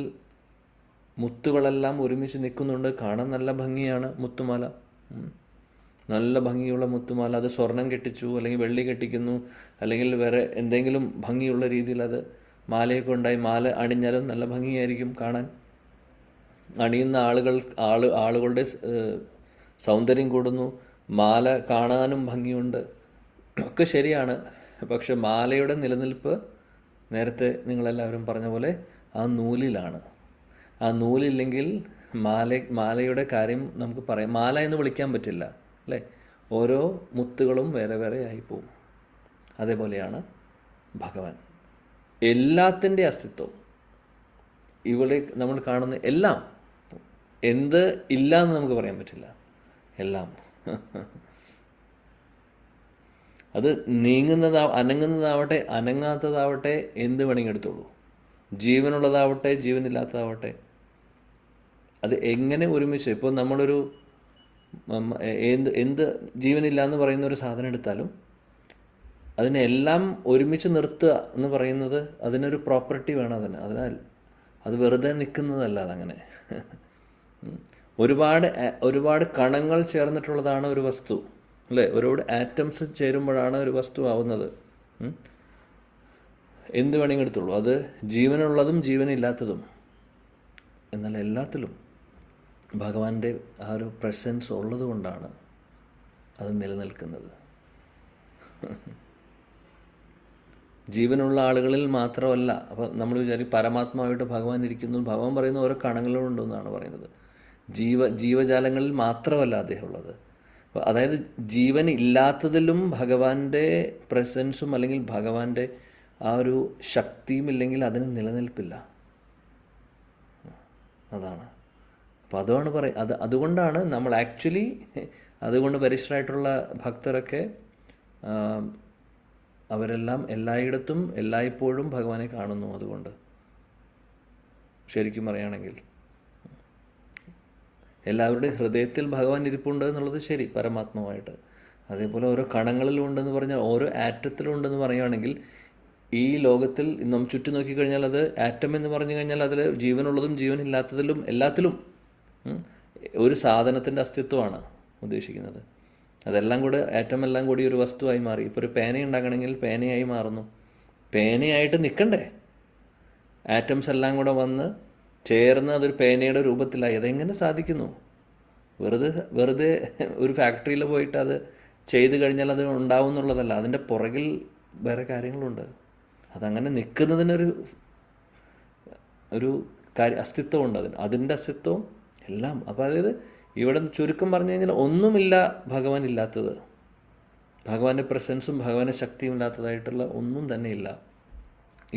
മുത്തുകളെല്ലാം ഒരുമിച്ച് നിൽക്കുന്നുണ്ട്, കാണാൻ നല്ല ഭംഗിയാണ് മുത്തുമാല, നല്ല ഭംഗിയുള്ള മുത്തുമാല, അത് സ്വർണം കെട്ടിച്ചു അല്ലെങ്കിൽ വെള്ളി കെട്ടിക്കുന്നു അല്ലെങ്കിൽ വേറെ എന്തെങ്കിലും ഭംഗിയുള്ള രീതിയിൽ അത് മാലയൊക്കെ ഉണ്ടായി, മാല അണിഞ്ഞാലും നല്ല ഭംഗിയായിരിക്കും കാണാൻ. അണിയുന്ന ആളുകളുടെ സൗന്ദര്യം കൂടുന്നു, മാല കാണാനും ഭംഗിയുണ്ട്, ഒക്കെ ശരിയാണ്. പക്ഷെ മാലയുടെ നിലനിൽപ്പ് നേരത്തെ നിങ്ങളെല്ലാവരും പറഞ്ഞ പോലെ ആ നൂലിലാണ്. ആ നൂലില്ലെങ്കിൽ മാലയുടെ കാര്യം നമുക്ക് പറയാം, മാല എന്ന് വിളിക്കാൻ പറ്റില്ല അല്ലേ? ഓരോ മുത്തുകളും വേറെ വേറെ ആയിപ്പോവും. അതേപോലെയാണ് ഭഗവാൻ. എല്ലാത്തിൻ്റെ അസ്തിത്വം, ഇവിടെ നമ്മൾ കാണുന്ന എല്ലാം, എന്ത് ഇല്ല എന്ന് നമുക്ക് പറയാൻ പറ്റില്ല, എല്ലാം. അത് അനങ്ങുന്നതാവട്ടെ അനങ്ങാത്തതാവട്ടെ എന്ത് വേണമെങ്കിൽ എടുത്തോളൂ, ജീവനുള്ളതാവട്ടെ ജീവനില്ലാത്തതാവട്ടെ, അത് എങ്ങനെ ഒരുമിച്ച്, ഇപ്പോൾ നമ്മളൊരു എന്ത് ജീവനില്ല എന്ന് പറയുന്ന ഒരു സാധനം എടുത്താലും അതിനെല്ലാം ഒരുമിച്ച് നിർത്തുക എന്ന് പറയുന്നത് അതിനൊരു പ്രോപ്പർട്ടി വേണം അതിനാൽ അത് വെറുതെ നിൽക്കുന്നതല്ല. അതങ്ങനെ ഒരുപാട് കണങ്ങൾ ചേർന്നിട്ടുള്ളതാണ് ഒരു വസ്തു അല്ലേ? ഒരുപാട് ആറ്റംസ് ചേരുമ്പോഴാണ് ഒരു വസ്തു ആവുന്നത്. എന്ത് വേണമെങ്കിൽ എടുത്തുള്ളൂ, അത് ജീവനുള്ളതും ജീവനില്ലാത്തതും. എന്നാൽ എല്ലാത്തിലും ഭഗവാന്റെ ആ ഒരു പ്രസൻസ് ഉള്ളത് കൊണ്ടാണ് അത് നിലനിൽക്കുന്നത്. ജീവനുള്ള ആളുകളിൽ മാത്രമല്ല. അപ്പോൾ നമ്മൾ വിചാരിക്കും പരമാത്മാവായിട്ട് ഭഗവാൻ ഇരിക്കുന്നു. ഭഗവാൻ പറയുന്ന ഓരോ കണങ്ങളുണ്ടെന്നാണ് പറയുന്നത്. ജീവജാലങ്ങളിൽ മാത്രമല്ല അദ്ദേഹം ഉള്ളത്. അപ്പോൾ അതായത് ജീവൻ ഇല്ലാത്തതിലും ഭഗവാന്റെ പ്രസൻസും അല്ലെങ്കിൽ ഭഗവാന്റെ ആ ഒരു ശക്തിയും ഇല്ലെങ്കിൽ അതിന് നിലനിൽപ്പില്ല. അതാണ്. അപ്പോൾ അതാണ് അതുകൊണ്ടാണ് നമ്മൾ ആക്ച്വലി അതുകൊണ്ട് പരിശുദ്ധരായിട്ടുള്ള ഭക്തരൊക്കെ അവരെല്ലാം എല്ലായിടത്തും എല്ലായ്പ്പോഴും ഭഗവാനെ കാണുന്നു. അതുകൊണ്ട് ശരിക്കും പറയുകയാണെങ്കിൽ എല്ലാവരുടെയും ഹൃദയത്തിൽ ഭഗവാൻ ഇരിപ്പുണ്ട് എന്നുള്ളത് ശരി, പരമാത്മാവായിട്ട്. അതേപോലെ ഓരോ കണങ്ങളിലും ഉണ്ടെന്ന് പറഞ്ഞാൽ ഓരോ ആറ്റത്തിലും ഉണ്ടെന്ന് പറയുകയാണെങ്കിൽ ഈ ലോകത്തിൽ നാം ചുറ്റും നോക്കിക്കഴിഞ്ഞാൽ അത് ആറ്റം എന്ന് പറഞ്ഞു കഴിഞ്ഞാൽ അതിൽ ജീവനുള്ളതും ജീവനില്ലാത്തതിലും എല്ലാത്തിലും ഒരു സാധനത്തിൻ്റെ അസ്തിത്വമാണ് ഉദ്ദേശിക്കുന്നത്. അതെല്ലാം കൂടെ ആറ്റം എല്ലാം കൂടി ഒരു വസ്തുവായി മാറി. ഇപ്പോൾ ഒരു പേന ഉണ്ടാക്കണമെങ്കിൽ പേനയായി മാറുന്നു. പേനയായിട്ട് നിൽക്കണ്ടേ? ആറ്റംസ് എല്ലാം കൂടെ വന്ന് ചേർന്ന് അതൊരു പേനയുടെ രൂപത്തിലായി. അതെങ്ങനെ സാധിക്കുന്നു? വെറുതെ ഒരു ഫാക്ടറിയിൽ പോയിട്ട് അത് ചെയ്ത് കഴിഞ്ഞാൽ അത് ഉണ്ടാവും എന്നുള്ളതല്ല. അതിൻ്റെ പുറകിൽ വേറെ കാര്യങ്ങളുണ്ട്. അതങ്ങനെ നിൽക്കുന്നതിനൊരു അസ്തിത്വമുണ്ട്. അതിൻ്റെ അസ്തിത്വം എല്ലാം. അപ്പോൾ അതായത് ഇവിടെ ചുരുക്കം പറഞ്ഞു കഴിഞ്ഞാൽ ഒന്നുമില്ല ഭഗവാൻ ഇല്ലാത്തത്. ഭഗവാന്റെ പ്രസൻസും ഭഗവാന്റെ ശക്തിയും ഇല്ലാത്തതായിട്ടുള്ള ഒന്നും തന്നെ ഇല്ല.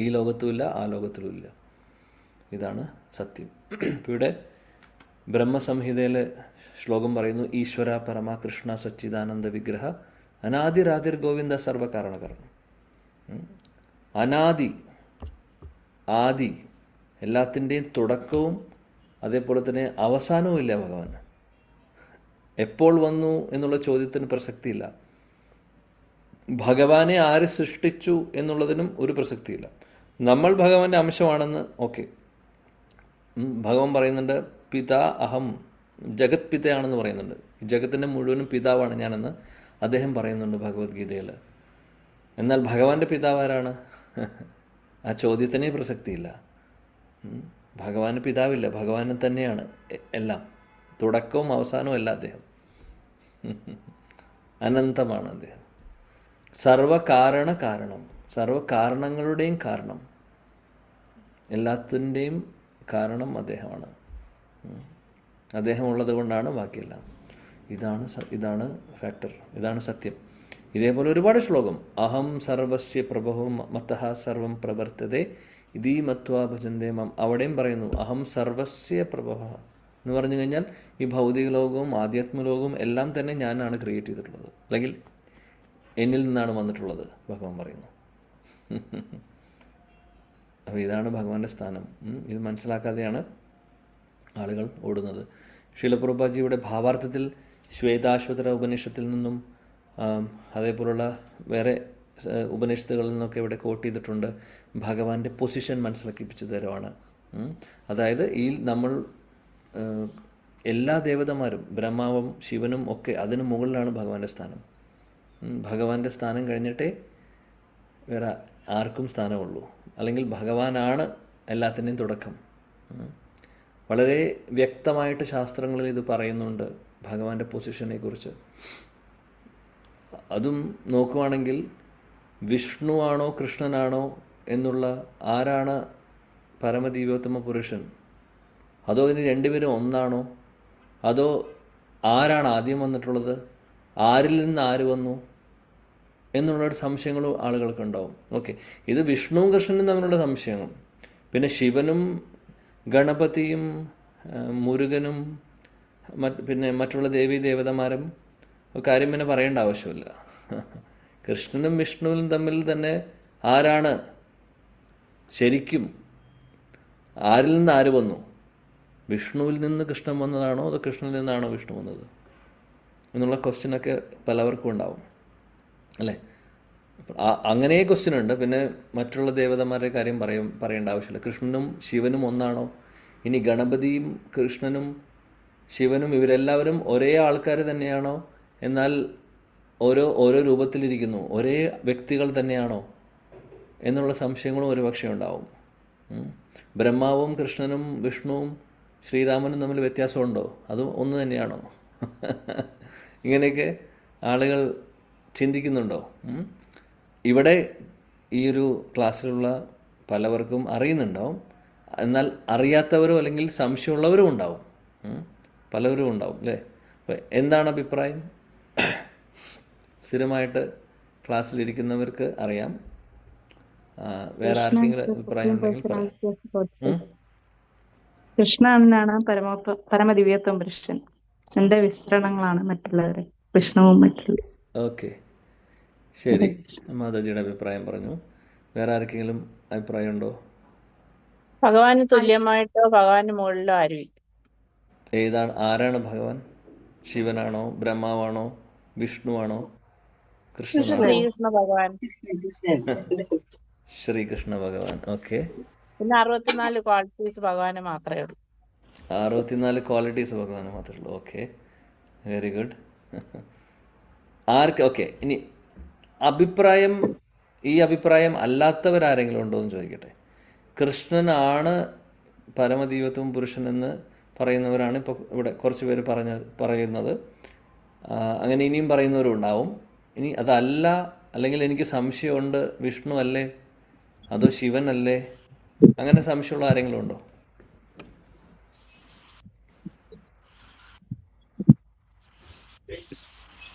ഈ ലോകത്തുമില്ല, ആ ലോകത്തിലുമില്ല. ഇതാണ് സത്യം. ഇപ്പോൾ ഇവിടെ ബ്രഹ്മസംഹിതയിൽ ശ്ലോകം പറയുന്നു, ഈശ്വര പരമ കൃഷ്ണ സച്ചിദാനന്ദ വിഗ്രഹ അനാദിരാതിർ ഗോവിന്ദ സർവകാരണകരണം. അനാദി, ആദി, എല്ലാത്തിൻ്റെയും തുടക്കവും അതേപോലെ തന്നെ അവസാനവും ഇല്ല ഭഗവാൻ. എപ്പോൾ വന്നു എന്നുള്ള ചോദ്യത്തിന് പ്രസക്തിയില്ല. ഭഗവാനെ ആര് സൃഷ്ടിച്ചു എന്നുള്ളതിനും ഒരു പ്രസക്തിയില്ല. നമ്മൾ ഭഗവാന്റെ അംശമാണെന്ന് ഓക്കെ. ഭഗവാൻ പറയുന്നുണ്ട് പിതാ അഹം, ജഗത് പിതയാണെന്ന് പറയുന്നുണ്ട്. ജഗത്തിൻ്റെ മുഴുവനും പിതാവാണ് ഞാനെന്ന് അദ്ദേഹം പറയുന്നുണ്ട് ഭഗവത്ഗീതയിൽ. എന്നാൽ ഭഗവാന്റെ പിതാവ് ആരാണ്? ആ ചോദ്യത്തിനേ പ്രസക്തിയില്ല. ഭഗവാന് പിതാവില്ല, ഭഗവാന് തന്നെയാണ് എല്ലാം. തുടക്കവും അവസാനവും അല്ല അദ്ദേഹം. അനന്തമാണ് അദ്ദേഹം. കാരണം, സർവകാരണങ്ങളുടെയും കാരണം, എല്ലാത്തിൻ്റെയും കാരണം അദ്ദേഹമാണ്. അദ്ദേഹം ഉള്ളത് കൊണ്ടാണ് ബാക്കിയെല്ലാം. ഇതാണ് ഫാക്ടർ, ഇതാണ് സത്യം. ഇതേപോലെ ഒരുപാട് ശ്ലോകം, അഹം സർവസ്യ പ്രഭവം മത്തഃ സർവം പ്രവർത്തതേ ഇതീ മത്വാ ഭജന്തേ മം. അവിടെയും പറയുന്നു അഹം സർവസ്യ പ്രഭവ എന്ന് പറഞ്ഞു കഴിഞ്ഞാൽ ഈ ഭൗതിക ലോകവും ആധ്യാത്മലോകവും എല്ലാം തന്നെ ഞാനാണ് ക്രിയേറ്റ് ചെയ്തിട്ടുള്ളത്, അല്ലെങ്കിൽ എന്നിൽ നിന്നാണ് വന്നിട്ടുള്ളത് ഭഗവാൻ പറയുന്നു. അപ്പോൾ ഇതാണ് ഭഗവാന്റെ സ്ഥാനം. ഇത് മനസ്സിലാക്കാതെയാണ് ആളുകൾ ഓടുന്നത്. ശ്രീല പ്രഭുപാദിജിയുടെ ഭാവാർത്ഥത്തിൽ ശ്വേതാശ്വതര ഉപനിഷത്തിൽ നിന്നും അതേപോലുള്ള വേറെ ഉപനിഷത്തുകളിൽ നിന്നൊക്കെ ഇവിടെ കോട്ട് ചെയ്തിട്ടുണ്ട്. ഭഗവാന്റെ പൊസിഷൻ മനസ്സിലാക്കിപ്പിച്ചു തരുവാണ്. അതായത് ഈ നമ്മൾ എല്ലാ ദേവതമാരും ബ്രഹ്മാവും ശിവനും ഒക്കെ അതിന് മുകളിലാണ് ഭഗവാന്റെ സ്ഥാനം. ഭഗവാന്റെ സ്ഥാനം കഴിഞ്ഞിട്ടേ വേറെ ആർക്കും സ്ഥാനമുള്ളൂ. അല്ലെങ്കിൽ ഭഗവാനാണ് എല്ലാത്തിൻ്റെയും തുടക്കം. വളരെ വ്യക്തമായിട്ട് ശാസ്ത്രങ്ങളിൽ ഇത് പറയുന്നുണ്ട് ഭഗവാന്റെ പൊസിഷനെ കുറിച്ച്. അതും നോക്കുവാണെങ്കിൽ വിഷ്ണുവാണോ കൃഷ്ണനാണോ എന്നുള്ള ആരാണ് പരമദിവ്യോത്തമ പുരുഷൻ, അതോ ഇതിന് രണ്ടുപേരും ഒന്നാണോ, അതോ ആരാണ് ആദ്യം വന്നിട്ടുള്ളത്, ആരിൽ നിന്ന് ആര് വന്നു എന്നുള്ളൊരു സംശയങ്ങളും ആളുകൾക്കുണ്ടാവും. ഓക്കെ, ഇത് വിഷ്ണുവും കൃഷ്ണനും തമ്മിലുള്ള സംശയങ്ങൾ. പിന്നെ ശിവനും ഗണപതിയും മുരുകനും പിന്നെ മറ്റുള്ള ദേവീ ദേവതമാരും കാര്യം പിന്നെ പറയേണ്ട ആവശ്യമില്ല. കൃഷ്ണനും വിഷ്ണുവിനും തമ്മിൽ തന്നെ ആരാണ് ശരിക്കും, ആരിൽ നിന്ന് ആര് വന്നു, വിഷ്ണുവിൽ നിന്ന് കൃഷ്ണൻ വന്നതാണോ അതോ കൃഷ്ണനിൽ നിന്നാണോ വിഷ്ണു വന്നത് എന്നുള്ള ക്വസ്റ്റ്യനൊക്കെ പലവർക്കും ഉണ്ടാവും അല്ലേ. അങ്ങനെ ക്വസ്റ്റ്യൻ ഉണ്ട്. പിന്നെ മറ്റുള്ള ദേവതമാരുടെ കാര്യം പറയേണ്ട ആവശ്യമില്ല. കൃഷ്ണനും ശിവനും ഒന്നാണോ, ഇനി ഗണപതിയും കൃഷ്ണനും ശിവനും ഇവരെല്ലാവരും ഒരേ ആൾക്കാർ തന്നെയാണോ, എന്നാൽ ഓരോ രൂപത്തിലിരിക്കുന്നു, ഒരേ വ്യക്തികൾ തന്നെയാണോ എന്നുള്ള സംശയങ്ങളും ഒരുപക്ഷെ ഉണ്ടാവും. ബ്രഹ്മാവും കൃഷ്ണനും വിഷ്ണുവും ശ്രീരാമനും തമ്മിൽ വ്യത്യാസമുണ്ടോ, അതും ഒന്ന് തന്നെയാണോ? ഇങ്ങനെയൊക്കെ ആളുകൾ ചിന്തിക്കുന്നുണ്ടോ? ഇവിടെ ഈ ഒരു ക്ലാസ്സിലുള്ള പലവർക്കും അറിയുന്നുണ്ടാവും, എന്നാൽ അറിയാത്തവരോ അല്ലെങ്കിൽ സംശയമുള്ളവരും ഉണ്ടാവും. പലവരും ഉണ്ടാവും അല്ലേ? അപ്പോൾ എന്താണ് അഭിപ്രായം? സ്ഥിരമായിട്ട് ക്ലാസ്സിലിരിക്കുന്നവർക്ക് അറിയാം. വേറെ ആർക്കെങ്കിലും അഭിപ്രായം ഉണ്ടെങ്കിൽ പറയാം. കൃഷ്ണ എന്നാണ് പരമദിവ്യത്വം പുരുഷൻ. എന്റെ വിസ്തരണങ്ങളാണ് മറ്റുള്ളവരെ കൃഷ്ണവും മറ്റുള്ള. ഓക്കെ, ശരി. മാതാജിയുടെ അഭിപ്രായം പറഞ്ഞു. വേറെ ആർക്കെങ്കിലും അഭിപ്രായം ഉണ്ടോ? ഭഗവാന് തുല്യമായിട്ടോ ഭഗവാന് മുകളിലോ ആരുമില്ല. ആരാണ് ഭഗവാൻ? ശിവനാണോ, ബ്രഹ്മാവാണോ, വിഷ്ണുവാണോ, കൃഷ്ണനാണോ? ശ്രീകൃഷ്ണ ഭഗവാൻ. ശ്രീകൃഷ്ണ ഭഗവാൻ. ഓക്കെ. പിന്നെ 64 ക്വാളിറ്റീസ് ഭഗവാന് മാത്രമേ ഉള്ളൂ. 64 ക്വാളിറ്റീസ് ഭഗവാന് മാത്രമേ ഉള്ളൂ. Okay, very good. ഓക്കെ, ഇനി ഈ അഭിപ്രായം അല്ലാത്തവരാരെങ്കിലും ഉണ്ടോ എന്ന് ചോദിക്കട്ടെ. കൃഷ്ണനാണ് പരമദൈവത്വം പുരുഷൻ എന്ന് പറയുന്നവരാണ് ഇപ്പോൾ ഇവിടെ കുറച്ച് പേര് പറയുന്നത്. അങ്ങനെ ഇനിയും പറയുന്നവരും ഉണ്ടാവും. ഇനി അതല്ല, അല്ലെങ്കിൽ എനിക്ക് സംശയമുണ്ട്, വിഷ്ണു അല്ലേ അതോ ശിവൻ അല്ലേ, അങ്ങനെ സംശയമുള്ള ആരെങ്കിലും ഉണ്ടോ?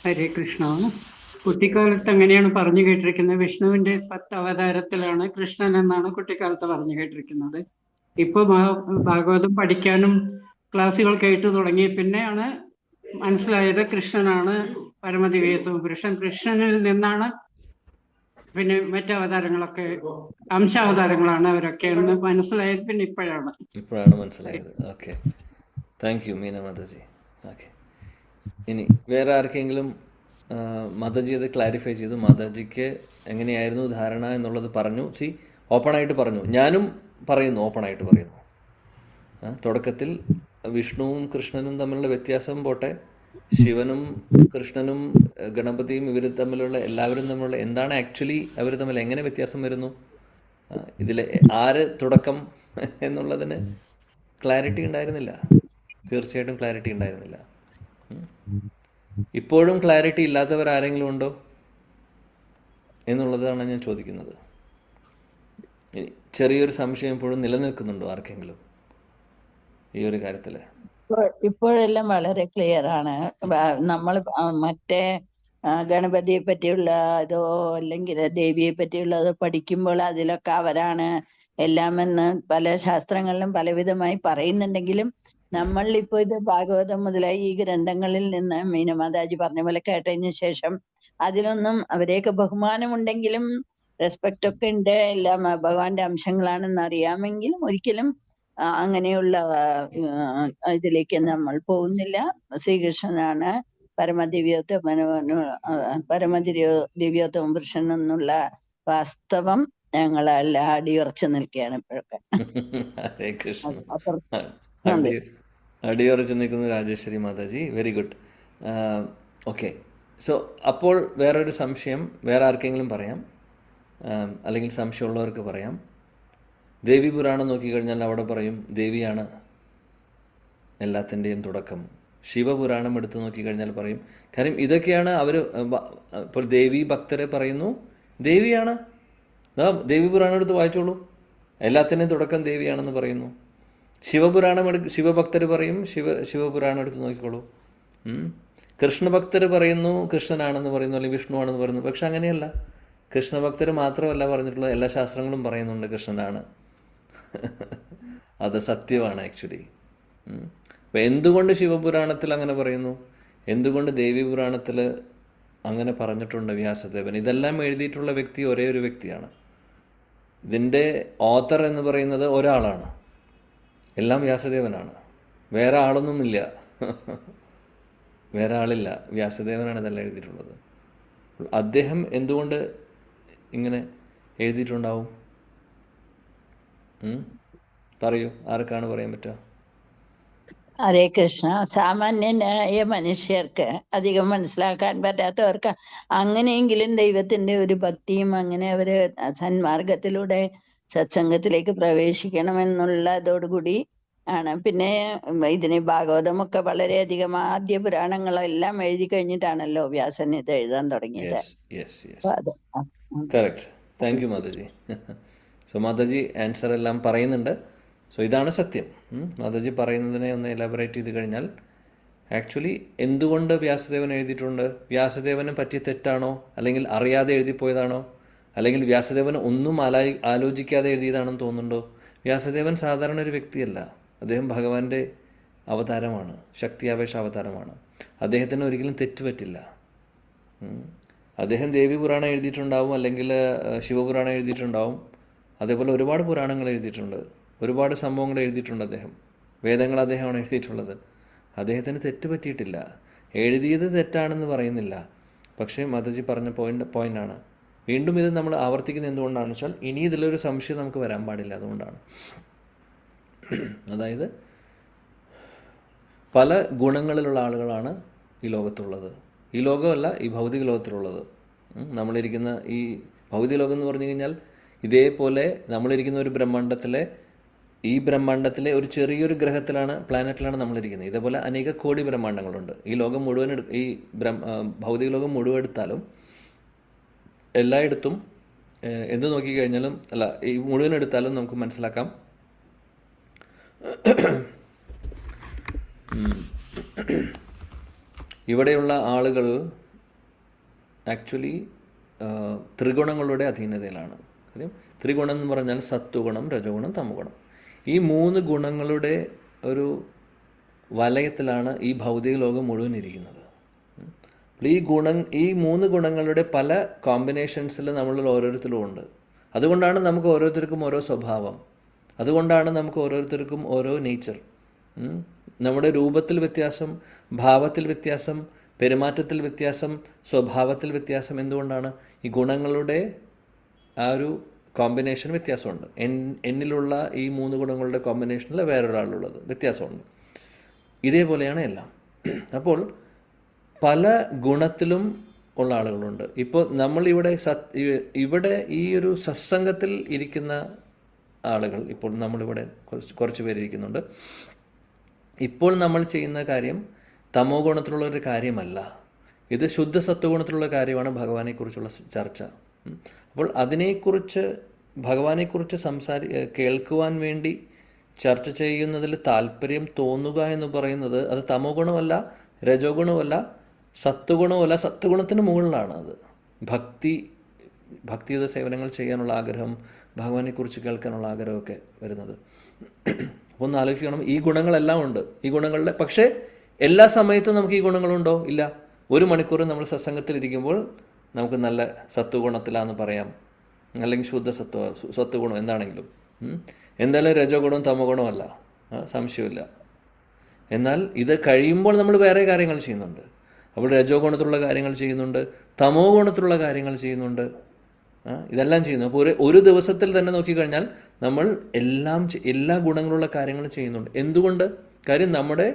ഹരേ കൃഷ്ണ. കുട്ടിക്കാലത്ത് അങ്ങനെയാണ് പറഞ്ഞു കേട്ടിരിക്കുന്നത്. വിഷ്ണുവിന്റെ 10 അവതാരത്തിലാണ് കൃഷ്ണൻ എന്നാണ് കുട്ടിക്കാലത്ത് പറഞ്ഞു കേട്ടിരിക്കുന്നത്. ഇപ്പൊ ഭാഗവതം പഠിക്കാനും ക്ലാസ്സുകൾ കേട്ടു തുടങ്ങി പിന്നെയാണ് മനസ്സിലായത് കൃഷ്ണനാണ് പരമദിവ്യത്വം പുരുഷൻ. കൃഷ്ണനിൽ നിന്നാണ് പിന്നെ മറ്റവതാരങ്ങളൊക്കെ അംശാവതാരങ്ങളാണ് അവരൊക്കെയാണ് മനസ്സിലായത്. പിന്നെ ഇപ്പോഴാണ് മനസ്സിലായത്. Okay, thank U Meena Mataji. Okay, ഇനി വേറെ ആർക്കെങ്കിലും മാതാജി അത് ക്ലാരിഫൈ ചെയ്തു. മാതാജിക്ക് എങ്ങനെയായിരുന്നു ധാരണ എന്നുള്ളത് പറഞ്ഞു. ഓപ്പണായിട്ട് പറഞ്ഞു. ഞാനും പറയുന്നു, ഓപ്പണായിട്ട് പറയുന്നു. തുടക്കത്തിൽ വിഷ്ണുവും കൃഷ്ണനും തമ്മിലുള്ള വ്യത്യാസം പോട്ടെ, ശിവനും കൃഷ്ണനും ഗണപതിയും എല്ലാവരും തമ്മിലുള്ള എന്താണ് ആക്ച്വലി അവർ തമ്മിൽ എങ്ങനെ വ്യത്യാസം വരുന്നു, ഇതിൽ ആര് തുടക്കം എന്നുള്ളതിന് ക്ലാരിറ്റി ഉണ്ടായിരുന്നില്ല. തീർച്ചയായിട്ടും ക്ലാരിറ്റി ഉണ്ടായിരുന്നില്ല. ഇപ്പോഴും ക്ലാരിറ്റി ഇല്ലാത്തവരാരെങ്കിലും ഉണ്ടോ എന്നുള്ളതാണ് ഞാൻ ചോദിക്കുന്നത്. ചെറിയൊരു സംശയം ഇപ്പോഴും നിലനിൽക്കുന്നുണ്ടോ ആർക്കെങ്കിലും ഈ ഒരു കാര്യത്തിൽ? ഇപ്പോഴെല്ലാം വളരെ ക്ലിയർ ആണ്. നമ്മൾ മറ്റേ ഗണപതിയെ പറ്റിയുള്ള ഇതോ അല്ലെങ്കിൽ ദേവിയെ പറ്റിയുള്ളതോ പഠിക്കുമ്പോൾ അതിലൊക്കെ അവരാണ് എല്ലാമെന്ന് പല ശാസ്ത്രങ്ങളിലും പലവിധമായി പറയുന്നുണ്ടെങ്കിലും നമ്മളിപ്പോ ഇത് ഭാഗവതം മുതലായി ഈ ഗ്രന്ഥങ്ങളിൽ നിന്ന് മീനമാതാജി പറഞ്ഞ പോലെ കേട്ടതിന് ശേഷം അതിലൊന്നും അവരെയൊക്കെ ബഹുമാനമുണ്ടെങ്കിലും റെസ്പെക്റ്റ് ഒക്കെ ഉണ്ട്, എല്ലാം ഭഗവാന്റെ അംശങ്ങളാണെന്ന് അറിയാമെങ്കിലും ഒരിക്കലും അങ്ങനെയുള്ള ഇതിലേക്ക് നമ്മൾ പോകുന്നില്ല. ശ്രീകൃഷ്ണനാണ് പരമദിവ്യോത്തമ പുരുഷൻ എന്നുള്ള വാസ്തവം ഞങ്ങളെല്ലാം അടിയുറച്ചു നിൽക്കുകയാണ് ഇപ്പോഴൊക്കെ. ഹരേ കൃഷ്ണ. അടിയുറച്ചു നിൽക്കുന്നു Rajeshwari Mataji. Very good. Okay, so അപ്പോൾ വേറൊരു സംശയം വേറെ ആർക്കെങ്കിലും പറയാം, അല്ലെങ്കിൽ സംശയമുള്ളവർക്ക് പറയാം. ദേവി പുരാണം നോക്കിക്കഴിഞ്ഞാൽ അവിടെ പറയും ദേവിയാണ് എല്ലാത്തിൻ്റെയും തുടക്കം. ശിവപുരാണം എടുത്ത് നോക്കിക്കഴിഞ്ഞാൽ പറയും. കാര്യം ഇതൊക്കെയാണ് അവർ ഇപ്പോൾ ദേവി ഭക്തരെ പറയുന്നു ദേവിയാണ്. ദേവി പുരാണം എടുത്ത് വായിച്ചോളൂ, എല്ലാത്തിൻ്റെയും തുടക്കം ദേവിയാണെന്ന് പറയുന്നു. ശിവഭക്തർ പറയും ശിവപുരാണം എടുത്ത് നോക്കിക്കോളൂ. കൃഷ്ണഭക്തർ പറയുന്നു കൃഷ്ണനാണെന്ന് പറയുന്നു, അല്ലെങ്കിൽ വിഷ്ണു ആണെന്ന് പറയുന്നു. പക്ഷെ അങ്ങനെയല്ല. കൃഷ്ണഭക്തർ മാത്രമല്ല പറഞ്ഞിട്ടുള്ളത്, എല്ലാ ശാസ്ത്രങ്ങളും പറയുന്നുണ്ട് കൃഷ്ണനാണ്. അത് സത്യമാണ് ആക്ച്വലി. അപ്പം എന്തുകൊണ്ട് ശിവപുരാണത്തിൽ അങ്ങനെ പറയുന്നു, എന്തുകൊണ്ട് ദേവി പുരാണത്തിൽ അങ്ങനെ പറഞ്ഞിട്ടുണ്ട് വ്യാസദേവൻ? ഇതെല്ലാം എഴുതിയിട്ടുള്ള വ്യക്തി ഒരേ ഒരു വ്യക്തിയാണ്. ഇതിൻ്റെ ഓത്തർ എന്ന് പറയുന്നത് ഒരാളാണ്. എല്ലാം വ്യാസദേവനാണ്. വേറെ ആളൊന്നുമില്ല, വേറെ ആളില്ല. വ്യാസദേവനാണ് ഇതെല്ലാം എഴുതിയിട്ടുള്ളത്. അദ്ദേഹം എന്തുകൊണ്ട് ഇങ്ങനെ എഴുതിയിട്ടുണ്ടാവും? പറയൂ, ആർക്കാണ് പറയാൻ പറ്റുക? ഹരേ കൃഷ്ണ. സാമാന്യനായ മനുഷ്യർക്ക് അധികം മനസ്സിലാക്കാൻ പറ്റാത്തവർക്ക് അങ്ങനെയെങ്കിലും ദൈവത്തിന്റെ ഒരു ഭക്തിയും അങ്ങനെ അവര് സന്മാർഗത്തിലൂടെ സത്സംഗത്തിലേക്ക് പ്രവേശിക്കണമെന്നുള്ളതോടുകൂടി ആണ്. പിന്നെ ഇതിന് ഭാഗവതമൊക്കെ വളരെയധികം ആദ്യ പുരാണങ്ങളെല്ലാം എഴുതി കഴിഞ്ഞിട്ടാണല്ലോ വ്യാസൻ ഇത് എഴുതാൻ തുടങ്ങിയത്. Correct. Thank you Mataji. So Mataji answer എല്ലാം പറയുന്നുണ്ട്. സോ ഇതാണ് സത്യം. മാതാജി പറയുന്നതിനെ ഒന്ന് എലാബറേറ്റ് ചെയ്ത് കഴിഞ്ഞാൽ ആക്ച്വലി എന്തുകൊണ്ട് വ്യാസദേവൻ എഴുതിയിട്ടുണ്ട്? വ്യാസദേവനെ പറ്റിയ തെറ്റാണോ, അല്ലെങ്കിൽ അറിയാതെ എഴുതിപ്പോയതാണോ, അല്ലെങ്കിൽ വ്യാസദേവൻ ഒന്നും ആലോചിക്കാതെ എഴുതിയതാണെന്ന് തോന്നുന്നുണ്ടോ? വ്യാസദേവൻ സാധാരണ ഒരു വ്യക്തിയല്ല. അദ്ദേഹം ഭഗവാന്റെ അവതാരമാണ്, ശക്തിയാവേശ അവതാരമാണ്. അദ്ദേഹത്തിന് ഒരിക്കലും തെറ്റ് പറ്റില്ല. അദ്ദേഹം ദേവി പുരാണം എഴുതിയിട്ടുണ്ടാവും, അല്ലെങ്കിൽ ശിവപുരാണം എഴുതിയിട്ടുണ്ടാവും. അതേപോലെ ഒരുപാട് പുരാണങ്ങൾ എഴുതിയിട്ടുണ്ട്, ഒരുപാട് സംഭവങ്ങൾ എഴുതിയിട്ടുണ്ട്. അദ്ദേഹം വേദങ്ങൾ അദ്ദേഹമാണ് എഴുതിയിട്ടുള്ളത്. അദ്ദേഹത്തിന് തെറ്റ് പറ്റിയിട്ടില്ല. എഴുതിയത് തെറ്റാണെന്ന് പറയുന്നില്ല. പക്ഷേ മാതാജി പറഞ്ഞ പോയിൻ്റാണ്. വീണ്ടും ഇത് നമ്മൾ ആവർത്തിക്കുന്നത് എന്തുകൊണ്ടാണെന്ന് വെച്ചാൽ ഇനി ഇതിലൊരു സംശയം നമുക്ക് വരാൻ പാടില്ല. അതുകൊണ്ടാണ്. അതായത് പല ഗുണങ്ങളിലുള്ള ആളുകളാണ് ഈ ലോകത്തുള്ളത്. ഈ ലോകമല്ല, ഈ ഭൗതിക ലോകത്തിലുള്ളത്. നമ്മളിരിക്കുന്ന ഈ ഭൗതിക ലോകം എന്ന് പറഞ്ഞു കഴിഞ്ഞാൽ ഇതേപോലെ നമ്മളിരിക്കുന്ന ഒരു ബ്രഹ്മാണ്ടത്തിലെ ഒരു ചെറിയൊരു ഗ്രഹത്തിലാണ്, പ്ലാനറ്റിലാണ് നമ്മളിരിക്കുന്നത്. ഇതേപോലെ അനേക കോടി ബ്രഹ്മാണ്ടങ്ങളുണ്ട്. ഈ ലോകം മുഴുവൻ, ഈ ഭൗതിക ലോകം മുഴുവൻ എടുത്താലും എല്ലായിടത്തും എന്ത് നോക്കിക്കഴിഞ്ഞാലും, ഈ മുഴുവൻ എടുത്താലും നമുക്ക് മനസ്സിലാക്കാം ഇവിടെയുള്ള ആളുകൾ ആക്ച്വലി ത്രിഗുണങ്ങളുടെ അധീനതയിലാണ്. കാര്യം ത്രിഗുണം എന്ന് പറഞ്ഞാൽ സത്വഗുണം, രജോഗുണം, തമോഗുണം. ഈ 3 ഗുണങ്ങളുടെ ഒരു വലയത്തിലാണ് ഈ ഭൗതിക ലോകം മുഴുവൻ ഇരിക്കുന്നത്. ഈ 3 ഗുണങ്ങളുടെ പല കോമ്പിനേഷൻസിൽ നമ്മളിൽ ഓരോരുത്തരും ഉണ്ട്. അതുകൊണ്ടാണ് നമുക്ക് ഓരോരുത്തർക്കും ഓരോ സ്വഭാവം, അതുകൊണ്ടാണ് നമുക്ക് ഓരോരുത്തർക്കും ഓരോ നേച്ചർ. നമ്മുടെ രൂപത്തിൽ വ്യത്യാസം, ഭാവത്തിൽ വ്യത്യാസം, പെരുമാറ്റത്തിൽ വ്യത്യാസം, സ്വഭാവത്തിൽ വ്യത്യാസം. എന്തുകൊണ്ടാണ്? ഈ ഗുണങ്ങളുടെ ആ ഒരു കോമ്പിനേഷൻ വ്യത്യാസമുണ്ട്. എന്നിലുള്ള ഈ 3 ഗുണങ്ങളുടെ കോമ്പിനേഷനിൽ വേറൊരാളുള്ളത് വ്യത്യാസമുണ്ട്. ഇതേപോലെയാണ് എല്ലാം. അപ്പോൾ പല ഗുണത്തിലും ഉള്ള ആളുകളുണ്ട്. ഇപ്പോൾ നമ്മളിവിടെ ഇവിടെ ഈ ഒരു സത്സംഗത്തിൽ ഇരിക്കുന്ന ആളുകൾ, ഇപ്പോൾ നമ്മളിവിടെ കുറച്ച് പേരിരിക്കുന്നുണ്ട്. ഇപ്പോൾ നമ്മൾ ചെയ്യുന്ന കാര്യം തമോ ഗുണത്തിലുള്ള ഒരു കാര്യമല്ല. ഇത് ശുദ്ധ സത്വഗുണത്തിലുള്ള കാര്യമാണ്, ഭഗവാനെക്കുറിച്ചുള്ള ചർച്ച. അപ്പോൾ അതിനെക്കുറിച്ച്, ഭഗവാനെക്കുറിച്ച് കേൾക്കുവാൻ വേണ്ടി ചർച്ച ചെയ്യുന്നതിൽ താല്പര്യം തോന്നുക എന്ന് പറയുന്നത് അത് തമോ ഗുണമല്ല, രജോ ഗുണമല്ല, സത്വഗുണമല്ല. സത്വഗുണത്തിന് മുകളിലാണ് അത്. ഭക്തിയുത സേവനങ്ങൾ ചെയ്യാനുള്ള ആഗ്രഹം, ഭഗവാനെക്കുറിച്ച് കേൾക്കാനുള്ള ആഗ്രഹമൊക്കെ വരുന്നത്. അപ്പോൾ ഒന്ന് ആലോചിക്കണം, ഈ ഗുണങ്ങളെല്ലാം ഉണ്ട്. ഈ ഗുണങ്ങളുടെ, പക്ഷേ എല്ലാ സമയത്തും നമുക്ക് ഈ ഗുണങ്ങളുണ്ടോ? ഇല്ല. 1 മണിക്കൂർ നമ്മൾ സത്സംഗത്തിലിരിക്കുമ്പോൾ നമുക്ക് നല്ല സത്വഗുണത്തിലാണെന്ന് പറയാം, അല്ലെങ്കിൽ ശുദ്ധ സത്വഗുണം എന്താണെങ്കിലും. എന്തായാലും രജോ ഗുണവും തമോ ഗുണവും അല്ല, സംശയമില്ല. എന്നാൽ ഇത് കഴിയുമ്പോൾ നമ്മൾ വേറെ കാര്യങ്ങൾ ചെയ്യുന്നുണ്ട്. അപ്പോൾ രജോ ഗുണത്തിലുള്ള കാര്യങ്ങൾ ചെയ്യുന്നുണ്ട്, തമോ ഗുണത്തിലുള്ള കാര്യങ്ങൾ ചെയ്യുന്നുണ്ട്, ഇതെല്ലാം ചെയ്യുന്നു. അപ്പോൾ ഒരു ദിവസത്തിൽ തന്നെ നോക്കിക്കഴിഞ്ഞാൽ നമ്മൾ എല്ലാ ഗുണങ്ങളുള്ള കാര്യങ്ങളും ചെയ്യുന്നുണ്ട്. എന്തുകൊണ്ട്? കാര്യം നമ്മുടെ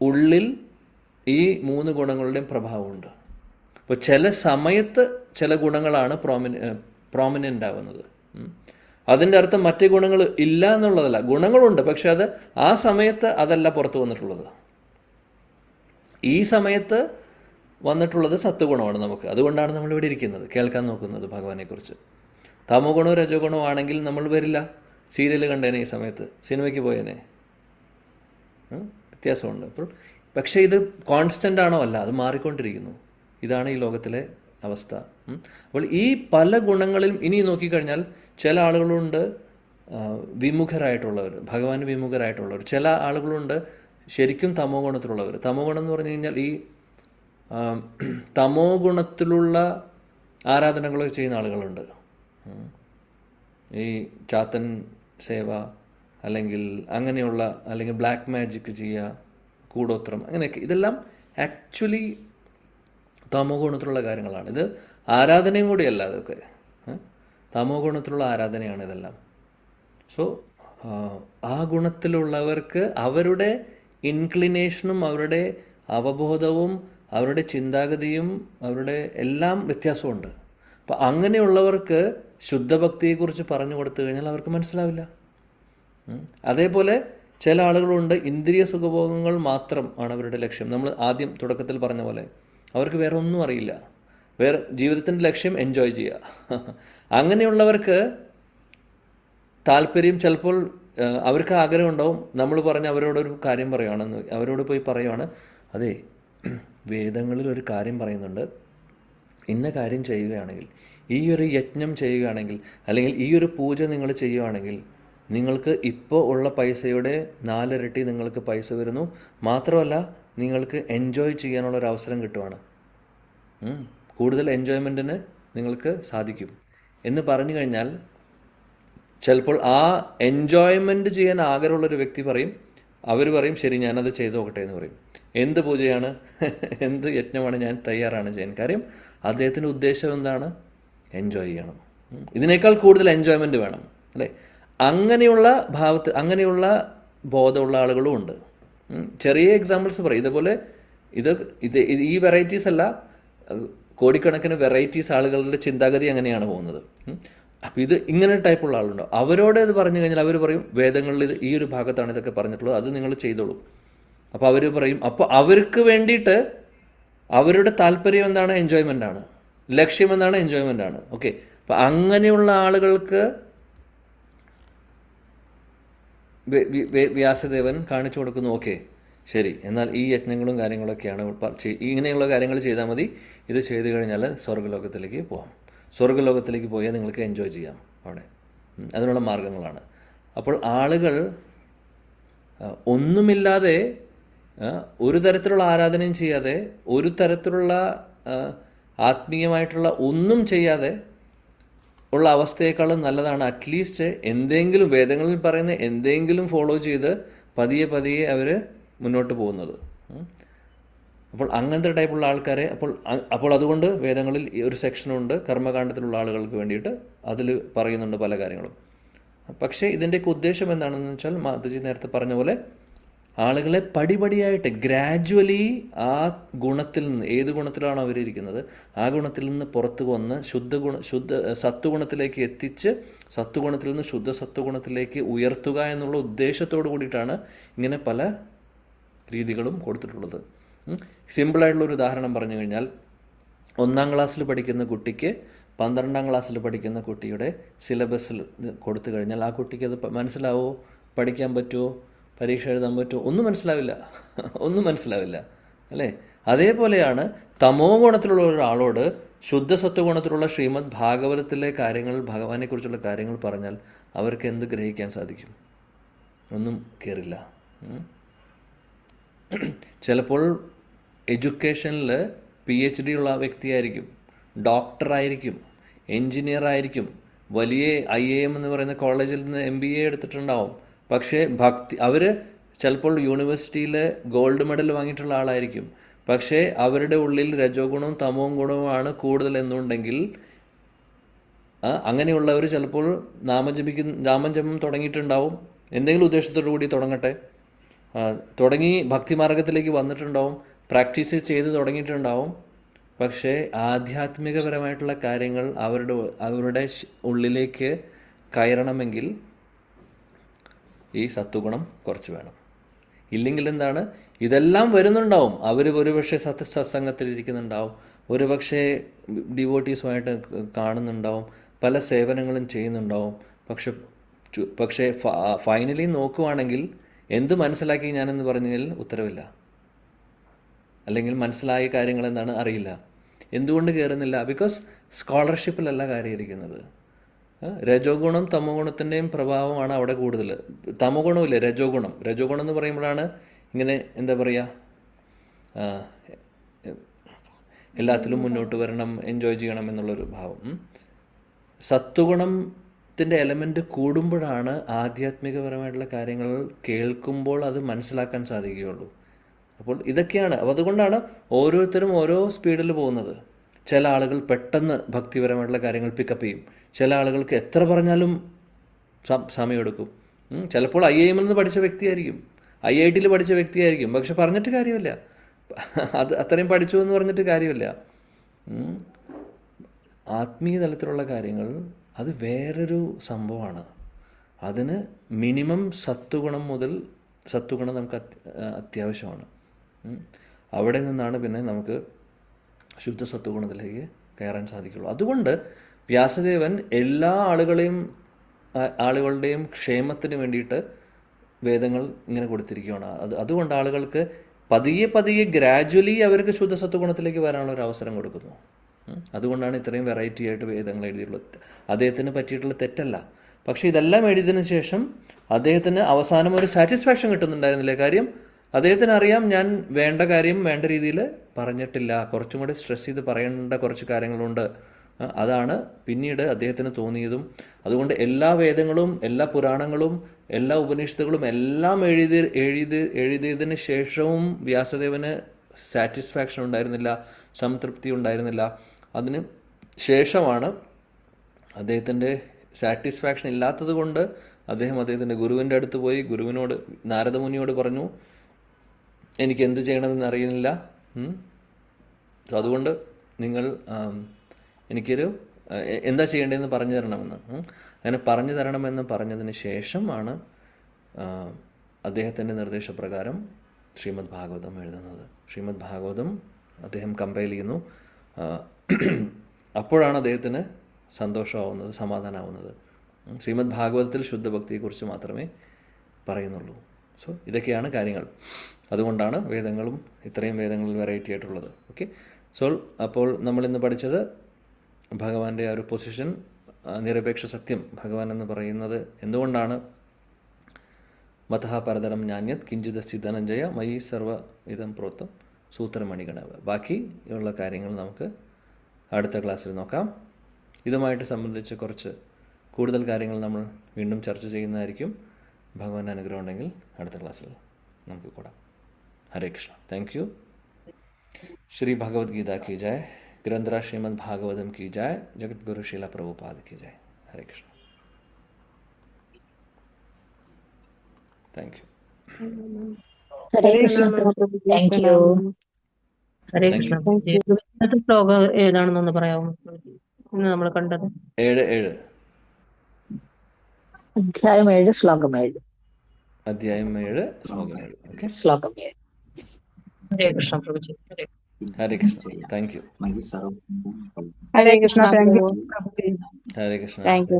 ഉള്ളിൽ ഈ 3 ഗുണങ്ങളുടെയും പ്രഭാവമുണ്ട്. അപ്പോൾ ചില സമയത്ത് ചില ഗുണങ്ങളാണ് പ്രോമിനൻ്റ് ആവുന്നത്. അതിൻ്റെ അർത്ഥം മറ്റു ഗുണങ്ങൾ ഇല്ല എന്നുള്ളതല്ല. ഗുണങ്ങളുണ്ട്, പക്ഷെ അത് ആ സമയത്ത് അതല്ല പുറത്തു വന്നിട്ടുള്ളത്. ഈ സമയത്ത് വന്നിട്ടുള്ളത് സത്വഗുണമാണ് നമുക്ക്. അതുകൊണ്ടാണ് നമ്മളിവിടെ ഇരിക്കുന്നത്, കേൾക്കാൻ നോക്കുന്നത് ഭഗവാനെക്കുറിച്ച്. തമോ ഗുണവും രജോ ഗുണവും ആണെങ്കിൽ നമ്മൾ വരില്ല, സീരിയൽ കണ്ടേനെ, ഈ സമയത്ത് സിനിമയ്ക്ക് പോയേനെ. വ്യത്യാസമുണ്ട്. പക്ഷേ ഇത് കോൺസ്റ്റൻ്റ് ആണോ? അല്ല, അത് മാറിക്കൊണ്ടിരിക്കുന്നു. ഇതാണ് ഈ ലോകത്തിലെ അവസ്ഥ. അപ്പോൾ ഈ പല ഗുണങ്ങളിലും ഇനി നോക്കിക്കഴിഞ്ഞാൽ ചില ആളുകളുണ്ട് വിമുഖരായിട്ടുള്ളവർ, ഭഗവാന് വിമുഖരായിട്ടുള്ളവർ. ചില ആളുകളുണ്ട് ശരിക്കും തമോ ഗുണത്തിലുള്ളവർ. തമോ ഗുണം എന്ന് പറഞ്ഞു കഴിഞ്ഞാൽ ഈ തമോ ഗുണത്തിലുള്ള ആരാധനകളൊക്കെ ചെയ്യുന്ന ആളുകളുണ്ട്. ഈ ചാത്തൻ സേവ, അല്ലെങ്കിൽ ബ്ലാക്ക് മാജിക് ചെയ്യുക, കൂടോത്രം, അങ്ങനെയൊക്കെ. ഇതെല്ലാം ആക്ച്വലി തമോ ഗുണത്തിലുള്ള കാര്യങ്ങളാണ്. ഇത് ആരാധനയും കൂടിയല്ല, അതൊക്കെ തമോ ഗുണത്തിലുള്ള ആരാധനയാണ് ഇതെല്ലാം. സോ ആ ഗുണത്തിലുള്ളവർക്ക് അവരുടെ ഇൻക്ലിനേഷനും അവരുടെ അവബോധവും അവരുടെ ചിന്താഗതിയും അവരുടെ എല്ലാം വ്യത്യാസമുണ്ട്. അപ്പം അങ്ങനെയുള്ളവർക്ക് ശുദ്ധഭക്തിയെക്കുറിച്ച് പറഞ്ഞു കൊടുത്തു കഴിഞ്ഞാൽ അവർക്ക് മനസ്സിലാവില്ല. അതേപോലെ ചില ആളുകളുണ്ട്, ഇന്ദ്രിയ സുഖഭോഗങ്ങൾ മാത്രം ആണ് അവരുടെ ലക്ഷ്യം. നമ്മൾ തുടക്കത്തിൽ പറഞ്ഞ പോലെ അവർക്ക് വേറെ ഒന്നും അറിയില്ല. വേറെ ജീവിതത്തിൻ്റെ ലക്ഷ്യം എൻജോയ് ചെയ്യുക. അങ്ങനെയുള്ളവർക്ക് താല്പര്യം ചിലപ്പോൾ അവർക്ക് ആഗ്രഹം ഉണ്ടാവും. നമ്മൾ പറഞ്ഞ് അവരോടൊരു കാര്യം പറയുകയാണെന്ന്, അവരോട് പോയി പറയുവാണ്, അതെ വേദങ്ങളിൽ ഒരു കാര്യം പറയുന്നുണ്ട്, ഇന്ന കാര്യം ചെയ്യുകയാണെങ്കിൽ, ഈ ഒരു യജ്ഞം ചെയ്യുകയാണെങ്കിൽ, അല്ലെങ്കിൽ ഈ ഒരു പൂജ നിങ്ങൾ ചെയ്യുകയാണെങ്കിൽ നിങ്ങൾക്ക് ഇപ്പോൾ ഉള്ള പൈസയുടെ 4 ഇരട്ടി നിങ്ങൾക്ക് പൈസ വരുന്നു. മാത്രമല്ല നിങ്ങൾക്ക് എൻജോയ് ചെയ്യാനുള്ളൊരു അവസരം കിട്ടുവാണ്. കൂടുതൽ എൻജോയ്മെൻറ്റിന് നിങ്ങൾക്ക് സാധിക്കും എന്ന് പറഞ്ഞു കഴിഞ്ഞാൽ ചിലപ്പോൾ ആ എൻജോയ്മെൻറ്റ് ചെയ്യാൻ ആഗ്രഹമുള്ളൊരു വ്യക്തി പറയും, അവർ പറയും ശരി ഞാനത് ചെയ്തു നോക്കട്ടെ എന്ന് പറയും. എന്ത് പൂജയാണ്, എന്ത് യജ്ഞമാണ്, ഞാൻ തയ്യാറാണ് ചെയ്യാൻ. കാര്യം അദ്ദേഹത്തിൻ്റെ ഉദ്ദേശം എന്താണ്? എൻജോയ് ചെയ്യണം. ഇതിനേക്കാൾ കൂടുതൽ എൻജോയ്മെൻറ്റ് വേണം അല്ലേ? അങ്ങനെയുള്ള അങ്ങനെയുള്ള ബോധമുള്ള ആളുകളും ഉണ്ട്. ചെറിയ എക്സാമ്പിൾസ് പറയും. ഇതുപോലെ ഈ വെറൈറ്റീസ് അല്ല, കോടിക്കണക്കിന് വെറൈറ്റീസ് ആളുകളുടെ ചിന്താഗതി അങ്ങനെയാണ് പോകുന്നത്. അപ്പോൾ ഇത് ഇങ്ങനെ ടൈപ്പുള്ള ആളുണ്ടോ, അവരോട് ഇത് പറഞ്ഞു കഴിഞ്ഞാൽ അവർ പറയും വേദങ്ങളിൽ ഈ ഒരു ഭാഗത്താണ് ഇതൊക്കെ പറഞ്ഞിട്ടുള്ളത്, അത് നിങ്ങൾ ചെയ്തോളൂ. അപ്പോൾ അവർ പറയും, അപ്പോൾ അവർക്ക് വേണ്ടിയിട്ട് അവരുടെ താല്പര്യം എന്താണ്? എൻജോയ്മെൻ്റ് ആണ്. ലക്ഷ്യം എന്താണ്? എൻജോയ്മെൻ്റ് ആണ്. ഓക്കെ, അപ്പം അങ്ങനെയുള്ള ആളുകൾക്ക് വ്യാസദേവൻ കാണിച്ചു കൊടുക്കുന്നു, ഓക്കെ ശരി, എന്നാൽ ഈ യജ്ഞങ്ങളും കാര്യങ്ങളൊക്കെയാണ്, ഇങ്ങനെയുള്ള കാര്യങ്ങൾ ചെയ്താൽ മതി, ഇത് ചെയ്തു കഴിഞ്ഞാൽ സ്വർഗ്ഗലോകത്തിലേക്ക് പോകാം. സ്വർഗ്ഗലോകത്തിലേക്ക് പോയാൽ നിങ്ങൾക്ക് എൻജോയ് ചെയ്യാം അവിടെ. അതിനുള്ള മാർഗങ്ങളാണ്. അപ്പോൾ ആളുകൾ ഒന്നുമില്ലാതെ, ഒരു തരത്തിലുള്ള ആരാധനയും ചെയ്യാതെ, ഒരു തരത്തിലുള്ള ആത്മീയമായിട്ടുള്ള ഒന്നും ചെയ്യാതെ ഉള്ള അവസ്ഥയേക്കാളും നല്ലതാണ് അറ്റ്ലീസ്റ്റ് എന്തെങ്കിലും വേദങ്ങളിൽ പറയുന്ന എന്തെങ്കിലും ഫോളോ ചെയ്ത് പതിയെ പതിയെ അവർ മുന്നോട്ട് പോകുന്നത്. അപ്പോൾ അങ്ങനത്തെ ടൈപ്പുള്ള ആൾക്കാരെ അപ്പോൾ അതുകൊണ്ട് വേദങ്ങളിൽ ഒരു സെക്ഷനുണ്ട് കർമ്മകാണ്ഡത്തിലുള്ള ആളുകൾക്ക് വേണ്ടിയിട്ട്, അതിൽ പറയുന്നുണ്ട് പല കാര്യങ്ങളും. പക്ഷേ ഇതിൻ്റെയൊക്കെ ഉദ്ദേശം എന്താണെന്ന് വെച്ചാൽ മാതാജി നേരത്തെ പറഞ്ഞ പോലെ ആളുകളെ പടിപടിയായിട്ട് ഗ്രാജുവലി ആ ഗുണത്തിൽ നിന്ന്, ഏത് ഗുണത്തിലാണോ അവരിയ്ക്കുന്നത് ആ ഗുണത്തിൽ നിന്ന് പുറത്തു വന്ന് സത്വഗുണത്തിലേക്ക് എത്തിച്ച് സത്വഗുണത്തിൽ നിന്ന് ശുദ്ധ സത്വഗുണത്തിലേക്ക് ഉയർത്തുക എന്നുള്ള ഉദ്ദേശത്തോടു കൂടിയിട്ടാണ് ഇങ്ങനെ പല രീതികളും കൊടുത്തിട്ടുള്ളത്. സിമ്പിളായിട്ടുള്ളൊരു ഉദാഹരണം പറഞ്ഞു കഴിഞ്ഞാൽ, 1ാം ക്ലാസ്സിൽ പഠിക്കുന്ന കുട്ടിക്ക് 12ാം ക്ലാസ്സിൽ പഠിക്കുന്ന കുട്ടിയുടെ സിലബസിൽ കൊടുത്തു കഴിഞ്ഞാൽ ആ കുട്ടിക്ക് അത് മനസ്സിലാവോ? പഠിക്കാൻ പറ്റുമോ? പരീക്ഷ എഴുതാൻ പറ്റുമോ? ഒന്നും മനസ്സിലാവില്ല അല്ലേ? അതേപോലെയാണ് തമോ ഗുണത്തിലുള്ള ഒരാളോട് ശുദ്ധസത്വഗുണത്തിലുള്ള ശ്രീമദ് ഭാഗവതത്തിലെ കാര്യങ്ങൾ, ഭഗവാനെക്കുറിച്ചുള്ള കാര്യങ്ങൾ പറഞ്ഞാൽ അവർക്ക് എന്ത് ഗ്രഹിക്കാൻ സാധിക്കും? ഒന്നും കയറില്ല. ചിലപ്പോൾ എഡ്യൂക്കേഷനിൽ PhD ഉള്ള വ്യക്തിയായിരിക്കും, ഡോക്ടറായിരിക്കും, എൻജിനീയർ ആയിരിക്കും, വലിയ IIM എന്ന് പറയുന്ന കോളേജിൽ നിന്ന് MBA എടുത്തിട്ടുണ്ടാവും. പക്ഷേ അവർ ചിലപ്പോൾ യൂണിവേഴ്സിറ്റിയിൽ ഗോൾഡ് മെഡൽ വാങ്ങിയിട്ടുള്ള ആളായിരിക്കും. പക്ഷേ അവരുടെ ഉള്ളിൽ രജോ ഗുണവും തമോ ഗുണവുമാണ് കൂടുതൽ എന്നുണ്ടെങ്കിൽ അങ്ങനെയുള്ളവർ ചിലപ്പോൾ നാമജപം തുടങ്ങിയിട്ടുണ്ടാവും. എന്തെങ്കിലും ഉദ്ദേശത്തോടു കൂടി തുടങ്ങട്ടെ, തുടങ്ങി ഭക്തിമാർഗത്തിലേക്ക് വന്നിട്ടുണ്ടാവും, പ്രാക്ടീസ് ചെയ്ത് തുടങ്ങിയിട്ടുണ്ടാവും. പക്ഷേ ആധ്യാത്മികപരമായിട്ടുള്ള കാര്യങ്ങൾ അവരുടെ ഉള്ളിലേക്ക് കയറണമെങ്കിൽ ഈ സത്വഗുണം കുറച്ച് വേണം. ഇല്ലെങ്കിൽ എന്താണ്, ഇതെല്ലാം വരുന്നുണ്ടാവും. അവർ ഒരുപക്ഷെ സത്സംഗത്തിലിരിക്കുന്നുണ്ടാവും, ഒരുപക്ഷെ ഡിവോട്ടീസുമായിട്ട് കാണുന്നുണ്ടാവും, പല സേവനങ്ങളും ചെയ്യുന്നുണ്ടാവും. പക്ഷേ ഫൈനലി നോക്കുവാണെങ്കിൽ എന്ത് മനസ്സിലാക്കി ഞാനെന്ന് പറഞ്ഞാൽ ഉത്തരവില്ല, അല്ലെങ്കിൽ മനസ്സിലായ കാര്യങ്ങൾ എന്താണ് അറിയില്ല. എന്തുകൊണ്ട് കയറുന്നില്ല? ബിക്കോസ് സ്കോളർഷിപ്പിലല്ല കാര്യം ഇരിക്കുന്നത്. രജോ ഗുണം തമോ ഗുണത്തിൻ്റെയും പ്രഭാവമാണ് അവിടെ കൂടുതൽ. തമോ ഗുണമില്ല, രജോ ഗുണം എന്ന് പറയുമ്പോഴാണ് ഇങ്ങനെ എന്താ പറയുക, എല്ലാത്തിലും മുന്നോട്ട് വരണം, എൻജോയ് ചെയ്യണം എന്നുള്ളൊരു ഭാവം. സത്വഗുണത്തിൻ്റെ എലമെൻ്റ് കൂടുമ്പോഴാണ് ആധ്യാത്മികപരമായിട്ടുള്ള കാര്യങ്ങൾ കേൾക്കുമ്പോൾ അത് മനസ്സിലാക്കാൻ സാധിക്കുകയുള്ളൂ. അപ്പോൾ ഇതൊക്കെയാണ്. അപ്പോൾ അതുകൊണ്ടാണ് ഓരോരുത്തരും ഓരോ സ്പീഡിൽ പോകുന്നത്. ചില ആളുകൾ പെട്ടെന്ന് ഭക്തിപരമായിട്ടുള്ള കാര്യങ്ങൾ പിക്കപ്പ് ചെയ്യും, ചില ആളുകൾക്ക് എത്ര പറഞ്ഞാലും സമയമെടുക്കും. ചിലപ്പോൾ IIM നിന്ന് പഠിച്ച വ്യക്തിയായിരിക്കും, IIT പഠിച്ച വ്യക്തിയായിരിക്കും, പക്ഷെ പറഞ്ഞിട്ട് കാര്യമില്ല, അത് അത്രയും പഠിച്ചു എന്ന് പറഞ്ഞിട്ട് കാര്യമില്ല. ആത്മീയ തലത്തിലുള്ള കാര്യങ്ങൾ അത് വേറൊരു സംഭവമാണ്. അതിന് മിനിമം സത്വഗുണം നമുക്ക് അത്യാവശ്യമാണ്. അവിടെ നിന്നാണ് പിന്നെ നമുക്ക് ശുദ്ധ സത്വഗുണത്തിലേക്ക് കയറാൻ സാധിക്കുള്ളൂ. അതുകൊണ്ട് വ്യാസദേവൻ എല്ലാ ആളുകളുടെയും ക്ഷേമത്തിന് വേണ്ടിയിട്ട് വേദങ്ങൾ ഇങ്ങനെ കൊടുത്തിരിക്കുകയാണ്. അതുകൊണ്ട് ആളുകൾക്ക് പതിയെ ഗ്രാജ്വലി അവർക്ക് ശുദ്ധസത്വ ഗുണത്തിലേക്ക് വരാനുള്ള ഒരു അവസരം കൊടുക്കുന്നു. അതുകൊണ്ടാണ് ഇത്രയും വെറൈറ്റി ആയിട്ട് വേദങ്ങൾ എഴുതിയിട്ടുള്ളത്. അദ്ദേഹത്തിന് പറ്റിയിട്ടുള്ള തെറ്റല്ല. പക്ഷേ ഇതെല്ലാം എഴുതിയതിനു ശേഷം അദ്ദേഹത്തിന് അവസാനം ഒരു സാറ്റിസ്ഫാക്ഷൻ കിട്ടുന്നുണ്ടായിരുന്നില്ല. കാര്യം അദ്ദേഹത്തിന് അറിയാം, ഞാൻ വേണ്ട കാര്യം വേണ്ട രീതിയിൽ പറഞ്ഞിട്ടില്ല, കുറച്ചും കൂടി സ്ട്രെസ് ചെയ്ത് പറയേണ്ട കുറച്ച് കാര്യങ്ങളുണ്ട്. അതാണ് പിന്നീട് അദ്ദേഹത്തിന് തോന്നിയതും. അതുകൊണ്ട് എല്ലാ വേദങ്ങളും എല്ലാ പുരാണങ്ങളും എല്ലാ ഉപനിഷത്തുകളും എല്ലാം എഴുതിയതിന് ശേഷവും വ്യാസദേവന് സാറ്റിസ്ഫാക്ഷൻ ഉണ്ടായിരുന്നില്ല, സംതൃപ്തി ഉണ്ടായിരുന്നില്ല. അതിന് ശേഷമാണ് അദ്ദേഹത്തിൻ്റെ സാറ്റിസ്ഫാക്ഷൻ ഇല്ലാത്തത് കൊണ്ട് അദ്ദേഹത്തിൻ്റെ ഗുരുവിൻ്റെ അടുത്ത് പോയി നാരദമുനിയോട് പറഞ്ഞു, എനിക്ക് എന്ത് ചെയ്യണമെന്ന് അറിയുന്നില്ല, അതുകൊണ്ട് നിങ്ങൾ എനിക്കൊരു എന്താ ചെയ്യേണ്ടതെന്ന് പറഞ്ഞു തരണമെന്ന്. അങ്ങനെ പറഞ്ഞു തരണമെന്ന് പറഞ്ഞതിന് ശേഷമാണ് അദ്ദേഹത്തിൻ്റെ നിർദ്ദേശപ്രകാരം ശ്രീമദ് ഭാഗവതം എഴുതുന്നത്. ശ്രീമദ് ഭാഗവതം അദ്ദേഹം കമ്പൈൽ ചെയ്യുന്നു. അപ്പോഴാണ് അദ്ദേഹത്തിന് സന്തോഷമാവുന്നത്, സമാധാനമാവുന്നത്. ശ്രീമദ് ഭാഗവതത്തിൽ ശുദ്ധഭക്തിയെക്കുറിച്ച് മാത്രമേ പറയുന്നുള്ളൂ. സോ ഇതൊക്കെയാണ് കാര്യങ്ങൾ. അതുകൊണ്ടാണ് ഇത്രയും വേദങ്ങളിൽ വെറൈറ്റി ആയിട്ടുള്ളത്. ഓക്കെ, സോ അപ്പോൾ നമ്മളിന്ന് പഠിച്ചത് ഭഗവാന്റെ ആ ഒരു പൊസിഷൻ, നിരപേക്ഷ സത്യം ഭഗവാൻ എന്ന് പറയുന്നത് എന്തുകൊണ്ടാണ് മതഃ പരതരം നാന്യത് കിഞ്ചിദസ്തി ധനഞ്ജയ മയി സർവ ഇതം പ്രോത്തം സൂത്രമണിഗണവ. ബാക്കിയുള്ള കാര്യങ്ങൾ നമുക്ക് അടുത്ത ക്ലാസ്സിൽ നോക്കാം. ഇതുമായിട്ട് സംബന്ധിച്ച് കുറച്ച് കൂടുതൽ കാര്യങ്ങൾ നമ്മൾ വീണ്ടും ചർച്ച ചെയ്യുന്നതായിരിക്കും. ഭഗവാന്റെ അനുഗ്രഹം ഉണ്ടെങ്കിൽ അടുത്ത ക്ലാസ്സിൽ നമുക്ക് കൂടാം. ഹരേ കൃഷ്ണ. Thank you. श्री भगवद गीता की जय. ग्रंथराज श्रीमद् भागवतम की जय. जगत गुरु श्रीला प्रभुपाद की जय. Hare Krishna. Thank you. Hare Krishna prabhu. Thank you. Hare Krishna. ഇന്നത്തെ ശ്ലോകം ഏതാണെന്നൊന്ന് പറയാമോ? ഇന്ന് നമ്മൾ കണ്ടത് 7 അധ്യായം 7 ശ്ലോകം 7. അധ്യായം 7 ശ്ലോകം 7. ഓക്കെ, ശ്ലോകം 7. Hare Krishna prabhuji. Hare Krishna. Thank you. Hare Krishna. Thank you. Hare Krishna. Thank U.